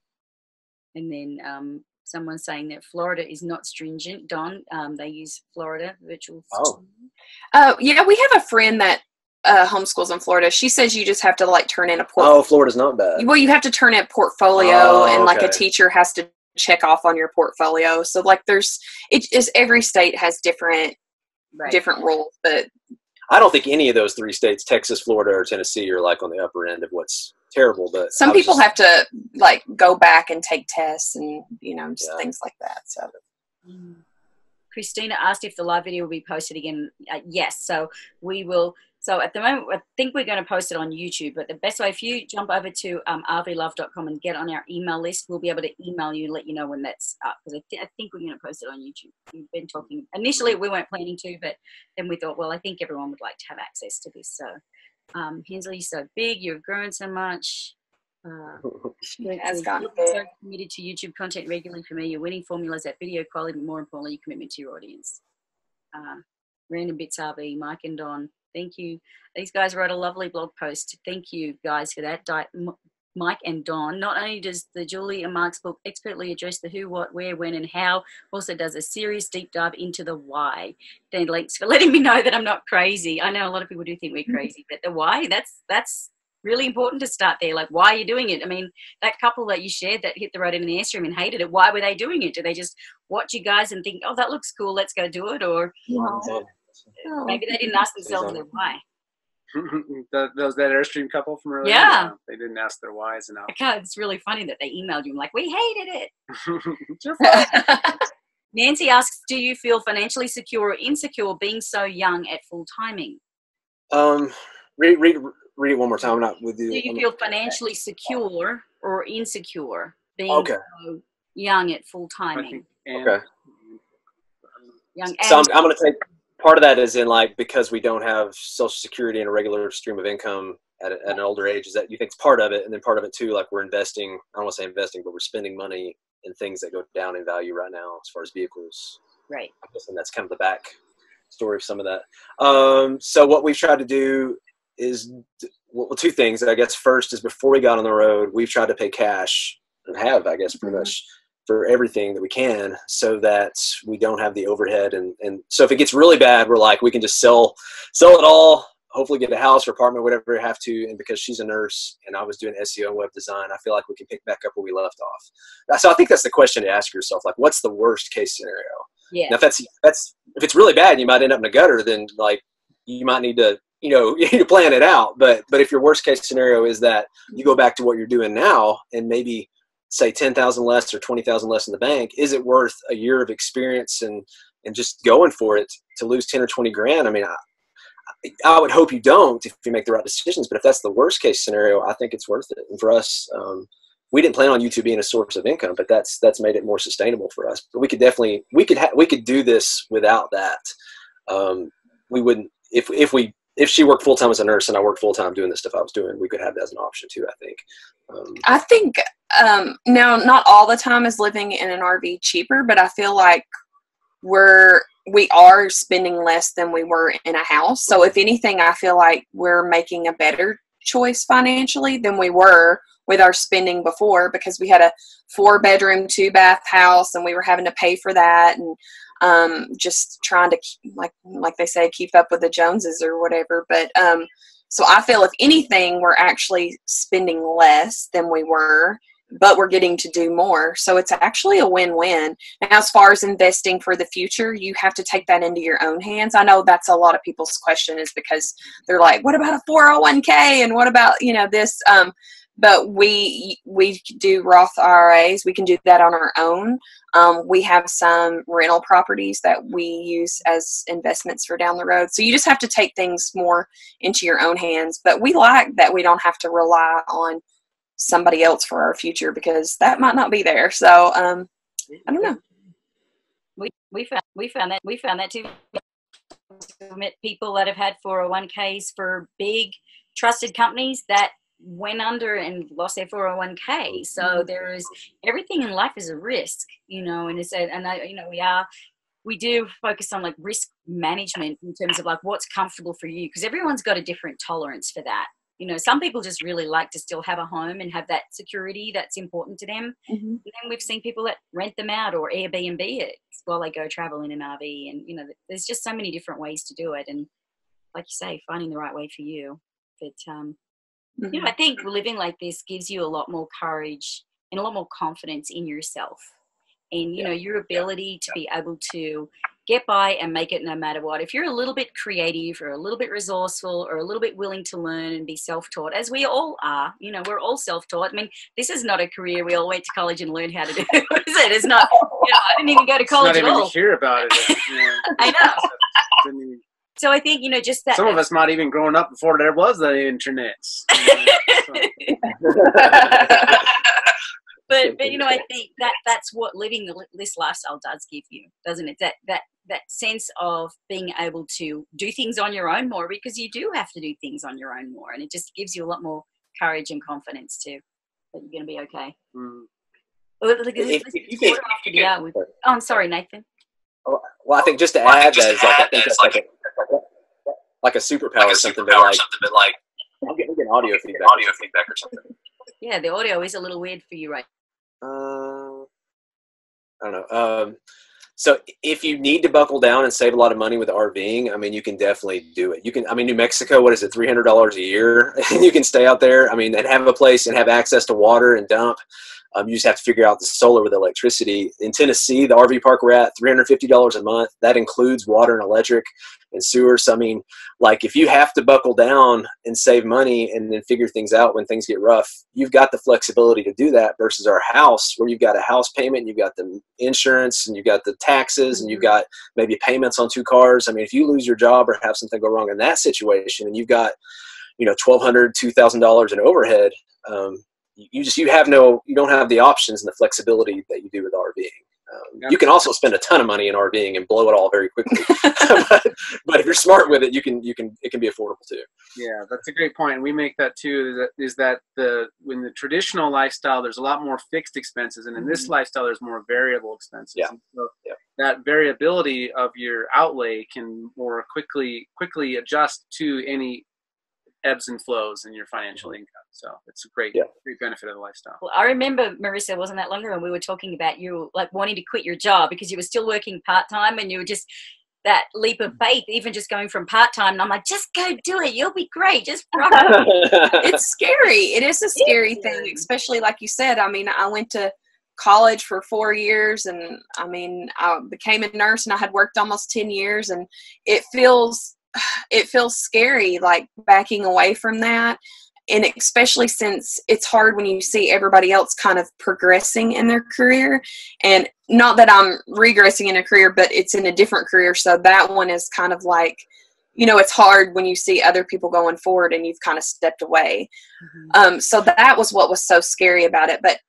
And then someone's saying that Florida is not stringent. Don, they use Florida virtual school. Yeah, we have a friend that homeschools in Florida. She says you just have to like turn in a portfolio. Oh, Florida's not bad. Well, you have to turn in a portfolio, and like a teacher has to check off on your portfolio. So like every state has different rules, but I don't think any of those 3 states, Texas, Florida, or Tennessee, are like on the upper end of what's terrible. But some people have to like go back and take tests and things like that. So Christina asked if the live video will be posted again. Yes, so we will. So at the moment, I think we're going to post it on YouTube. But the best way, if you jump over to rvlove.com and get on our email list, we'll be able to email you and let you know when that's up. Because I think we're going to post it on YouTube. We've been talking. Initially, we weren't planning to, but then we thought, well, I think everyone would like to have access to this. So, Hensley, so big. You've grown so much. Has gotten so committed to YouTube content regularly for me. Your winning formula is that video quality, but more importantly, your commitment to your audience. Random Bits RV, Mike and Don. Thank you. These guys wrote a lovely blog post. Thank you, guys, for that. Mike and Don. Not only does the Julie and Marc's book expertly address the who, what, where, when, and how, also does a serious deep dive into the why. Then links for letting me know that I'm not crazy. I know a lot of people do think we're crazy, but the why, that's really important to start there. Like, why are you doing it? I mean, that couple that you shared that hit the road in the airstream and hated it, why were they doing it? Do they just watch you guys and think, oh, that looks cool, let's go do it? Or maybe they didn't ask themselves their why. Those that Airstream couple from earlier? Yeah. They didn't ask their whys enough. God, it's really funny that they emailed you and like, we hated it. Nancy asks, do you feel financially secure or insecure being so young at full timing? Read it one more time. I'm not with you. Do you feel financially secure or insecure being so young at full timing? Okay. Young. So I'm going to take part of that is in like, because we don't have Social Security and a regular stream of income at an older age, is that you think it's part of it. And then part of it too, like we're investing, I don't want to say investing, but we're spending money in things that go down in value right now as far as vehicles. Right. I'm guessing that's kind of the back story of some of that. So what we've tried to do is, well, 2 things. I guess first is before we got on the road, we've tried to pay cash and have, I guess, pretty much for everything that we can so that we don't have the overhead. And so if it gets really bad, we're like, we can just sell it all, hopefully get a house or apartment, whatever we have to. And because she's a nurse and I was doing SEO and web design, I feel like we can pick back up where we left off. So I think that's the question to ask yourself, like, what's the worst case scenario? Yeah. Now, if it's really bad, you might end up in a gutter, then like you might need to, you need to plan it out. But if your worst case scenario is that you go back to what you're doing now and maybe say 10,000 less or 20,000 less in the bank, is it worth a year of experience and just going for it to lose 10 or 20 grand? I mean, I would hope you don't if you make the right decisions, but if that's the worst case scenario, I think it's worth it. And for us, we didn't plan on YouTube being a source of income, but that's made it more sustainable for us. But we could definitely, we could do this without that. We wouldn't, if she worked full-time as a nurse and I worked full-time doing the stuff I was doing, we could have that as an option too, I think. I think now, not all the time is living in an RV cheaper, but I feel like we are spending less than we were in a house. So if anything, I feel like we're making a better choice financially than we were with our spending before, because we had a 4-bedroom, 2-bath house and we were having to pay for that. And just trying to, like they say, keep up with the Joneses or whatever. But so I feel if anything, we're actually spending less than we were, but we're getting to do more. So it's actually a win-win. Now, as far as investing for the future, you have to take that into your own hands. I know that's a lot of people's question, is because they're like, what about a 401k? And what about, this? But we do Roth IRAs. We can do that on our own. We have some rental properties that we use as investments for down the road. So you just have to take things more into your own hands. But we like that we don't have to rely on somebody else for our future, because that might not be there. So I don't know. We found that too. We met people that have had 401ks for big trusted companies that went under and lost their 401k. So there is, everything in life is a risk, you know, and we do focus on like risk management in terms of like what's comfortable for you, because everyone's got a different tolerance for that. You know, some people just really like to still have a home and have that security that's important to them. And then we've seen people that rent them out or Airbnb it while they go travel in an RV. And, you know, there's just so many different ways to do it. And like you say, finding the right way for you. But, you know, I think living like this gives you a lot more courage and a lot more confidence in yourself. And, you know, your ability to be able to get by and make it no matter what. If you're a little bit creative or a little bit resourceful or a little bit willing to learn and be self-taught, as we all are, you know, we're all self-taught. I mean, this is not a career we all went to college and learned how to do, is it? It's not, you know, I didn't even go to college at all. Not even hear about it. I know. So I think, you know, just that. Some of us might even growing up before there was the internet. But you know, I think that's what living this lifestyle does give you, doesn't it? That sense of being able to do things on your own more, because you do have to do things on your own more, and it just gives you a lot more courage and confidence too that you're going to be okay. I'm sorry, Nathan. Well, I think just to add that is like, I think that's like a superpower or something, but like I'm getting audio feedback or something. Yeah, the audio is a little weird for you, right? I don't know. So if you need to buckle down and save a lot of money with RVing, I mean, you can definitely do it. You can, I mean, New Mexico, what is it, $300 a year? And you can stay out there. I mean, and have a place and have access to water and dump. You just have to figure out the solar with electricity. In Tennessee, the RV park we're at, $350 a month. That includes water and electric and sewer. So, I mean, like if you have to buckle down and save money and then figure things out when things get rough, you've got the flexibility to do that versus our house where you've got a house payment, you've got the insurance, and you've got the taxes, and you've got maybe payments on 2 cars. I mean, if you lose your job or have something go wrong in that situation and you've got, you know, $1,200, $2,000 in overhead, you don't have the options and the flexibility that you do with RVing. You can also spend a ton of money in RVing and blow it all very quickly. but if you're smart with it, it can be affordable too. Yeah, that's a great point. And we make that too, is that when the traditional lifestyle, there's a lot more fixed expenses. And in this lifestyle, there's more variable expenses. Yeah. And so that variability of your outlay can more quickly adjust to any ebbs and flows in your financial income. So it's a great benefit of the lifestyle. Well, I remember, Marissa, it wasn't that long ago when we were talking about you like wanting to quit your job because you were still working part-time, and you were just that leap of faith, even just going from part-time. And I'm like, just go do it. You'll be great. Just rock it. It's scary. It is a scary thing, especially like you said. I mean, I went to college for 4 years, and I mean, I became a nurse, and I had worked almost 10 years, and it feels scary, like backing away from that. And especially since it's hard when you see everybody else kind of progressing in their career, and not that I'm regressing in a career, but it's in a different career. So that one is kind of like, you know, it's hard when you see other people going forward and you've kind of stepped away. So that was what was so scary about it. But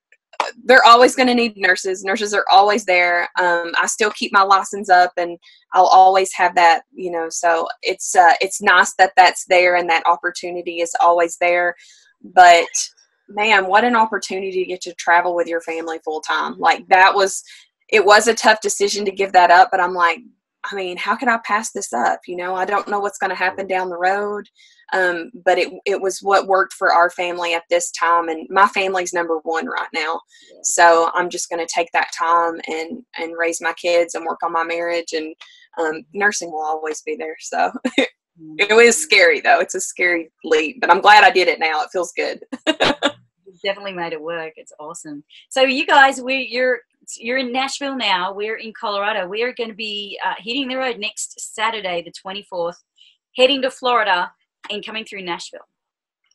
they're always going to need nurses. Nurses are always there. I still keep my license up, and I'll always have that, you know, so it's nice that that's there and that opportunity is always there. But man, what an opportunity to get to travel with your family full time. Like it was a tough decision to give that up, but I'm like, I mean, how can I pass this up? You know, I don't know what's going to happen down the road. But it was what worked for our family at this time, and my family's number one right now. So I'm just going to take that time and raise my kids and work on my marriage, and nursing will always be there. So it was scary though. It's a scary leap, but I'm glad I did it now. It feels good. You've definitely made it work. It's awesome. So you guys, you're in Nashville now. We're in Colorado. We're going to be hitting the road next Saturday, the 24th, heading to Florida and coming through Nashville.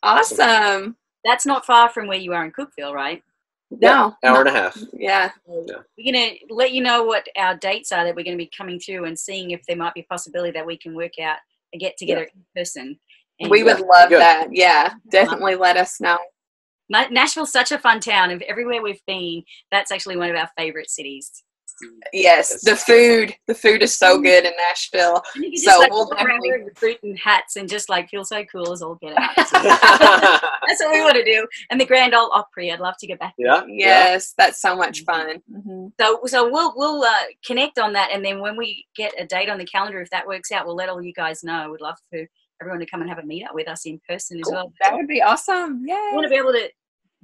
Awesome. That's not far from where you are in Cookeville, right? No. Hour and a half. Yeah. We're going to let you know what our dates are that we're going to be coming through, and seeing if there might be a possibility that we can work out a get together in person. And we would love that. Yeah, definitely let us know. Nashville's such a fun town. Of everywhere we've been, that's actually one of our favorite cities. Yes, the food is so good in Nashville. You can just So like we'll walk around definitely. wearing the boot and hats and just like feel so cool as all get out. That's what we want to do. And the Grand Ole Opry, I'd love to get back. Yeah. Yes, that's so much fun. Mm-hmm. So we'll connect on that, and then when we get a date on the calendar, if that works out, we'll let all you guys know. We'd love for everyone to come and have a meet up with us in person as well. That would be awesome. Yeah. I want to be able to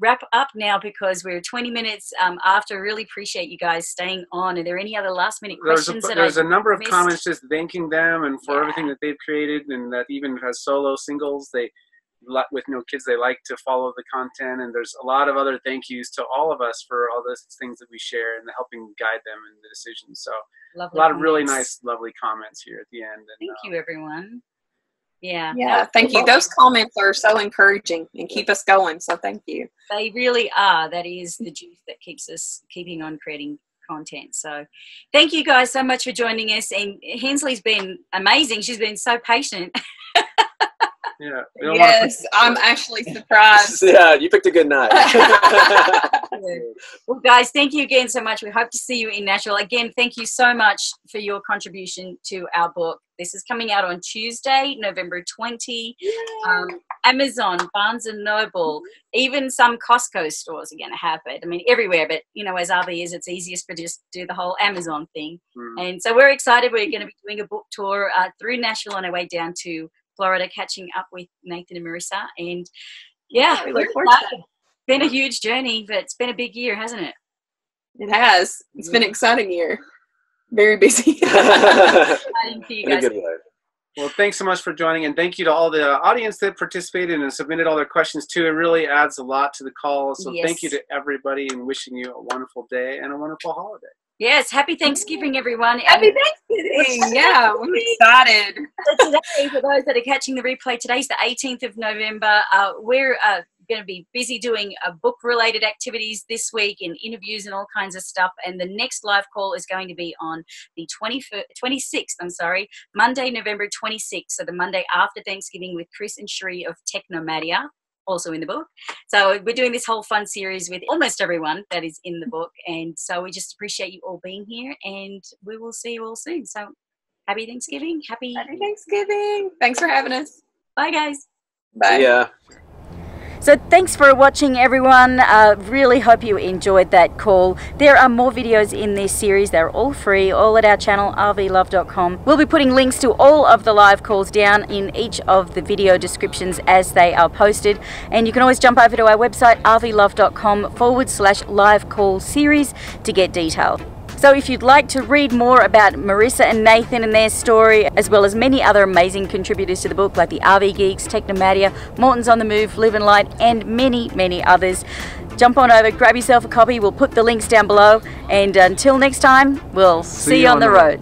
wrap up now because we're 20 minutes after. Really appreciate you guys staying on. Are there any other last minute questions? There's a number of comments just thanking them and for everything that they've created, and that even has solo singles. They, with no kids, they like to follow the content, and there's a lot of other thank yous to all of us for all those things that we share and helping guide them in the decisions. So Lovely a lot comments. of really nice, lovely comments here at the end. And, Thank you, everyone. Yeah. Yeah, thank you. Those comments are so encouraging and keep us going. So thank you. They really are. That is the juice that keeps us keeping on creating content. So thank you guys so much for joining us. And Hensley's been amazing. She's been so patient. Yeah. Yes, I'm actually surprised. Yeah, you picked a good night. Well, guys, thank you again so much. We hope to see you in Nashville. Again, thank you so much for your contribution to our book. This is coming out on Tuesday, November 20. Amazon, Barnes & Noble, even some Costco stores are going to have it. I mean, everywhere. But, you know, as RV is, it's easiest for just do the whole Amazon thing. And so we're excited. We're going to be doing a book tour through Nashville on our way down to Florida, catching up with Nathan and Marissa. And, yeah, we look forward to it. It's been a huge journey, but it's been a big year, hasn't it? It has. It's been an exciting year. Very busy. Exciting for you In a guys. good way. Well, thanks so much for joining, and thank you to all the audience that participated and submitted all their questions too. It really adds a lot to the call. So thank you to everybody, and wishing you a wonderful day and a wonderful holiday. Yes, happy Thanksgiving, everyone. Happy Thanksgiving. Yeah, we're excited. So today, for those that are catching the replay, today's the 18th of November. We're going to be busy doing book-related activities this week and interviews and all kinds of stuff. And the next live call is going to be on the 26th, Monday, November 26th. So the Monday after Thanksgiving with Chris and Sheree of Technomadia, also in the book. So we're doing this whole fun series with almost everyone that is in the book. And so we just appreciate you all being here, and we will see you all soon. So happy Thanksgiving. Happy Thanksgiving. Thanks for having us. Bye, guys. Bye. Yeah. So thanks for watching, everyone. Really hope you enjoyed that call. There are more videos in this series. They're all free, all at our channel, RVLove.com. We'll be putting links to all of the live calls down in each of the video descriptions as they are posted. And you can always jump over to our website, RVLove.com/live call series to get detail. So if you'd like to read more about Marissa and Nathan and their story, as well as many other amazing contributors to the book like the RV Geeks, Technomadia, Morton's on the Move, Live and Light, and many, many others, jump on over, grab yourself a copy. We'll put the links down below. And until next time, we'll see you on the road.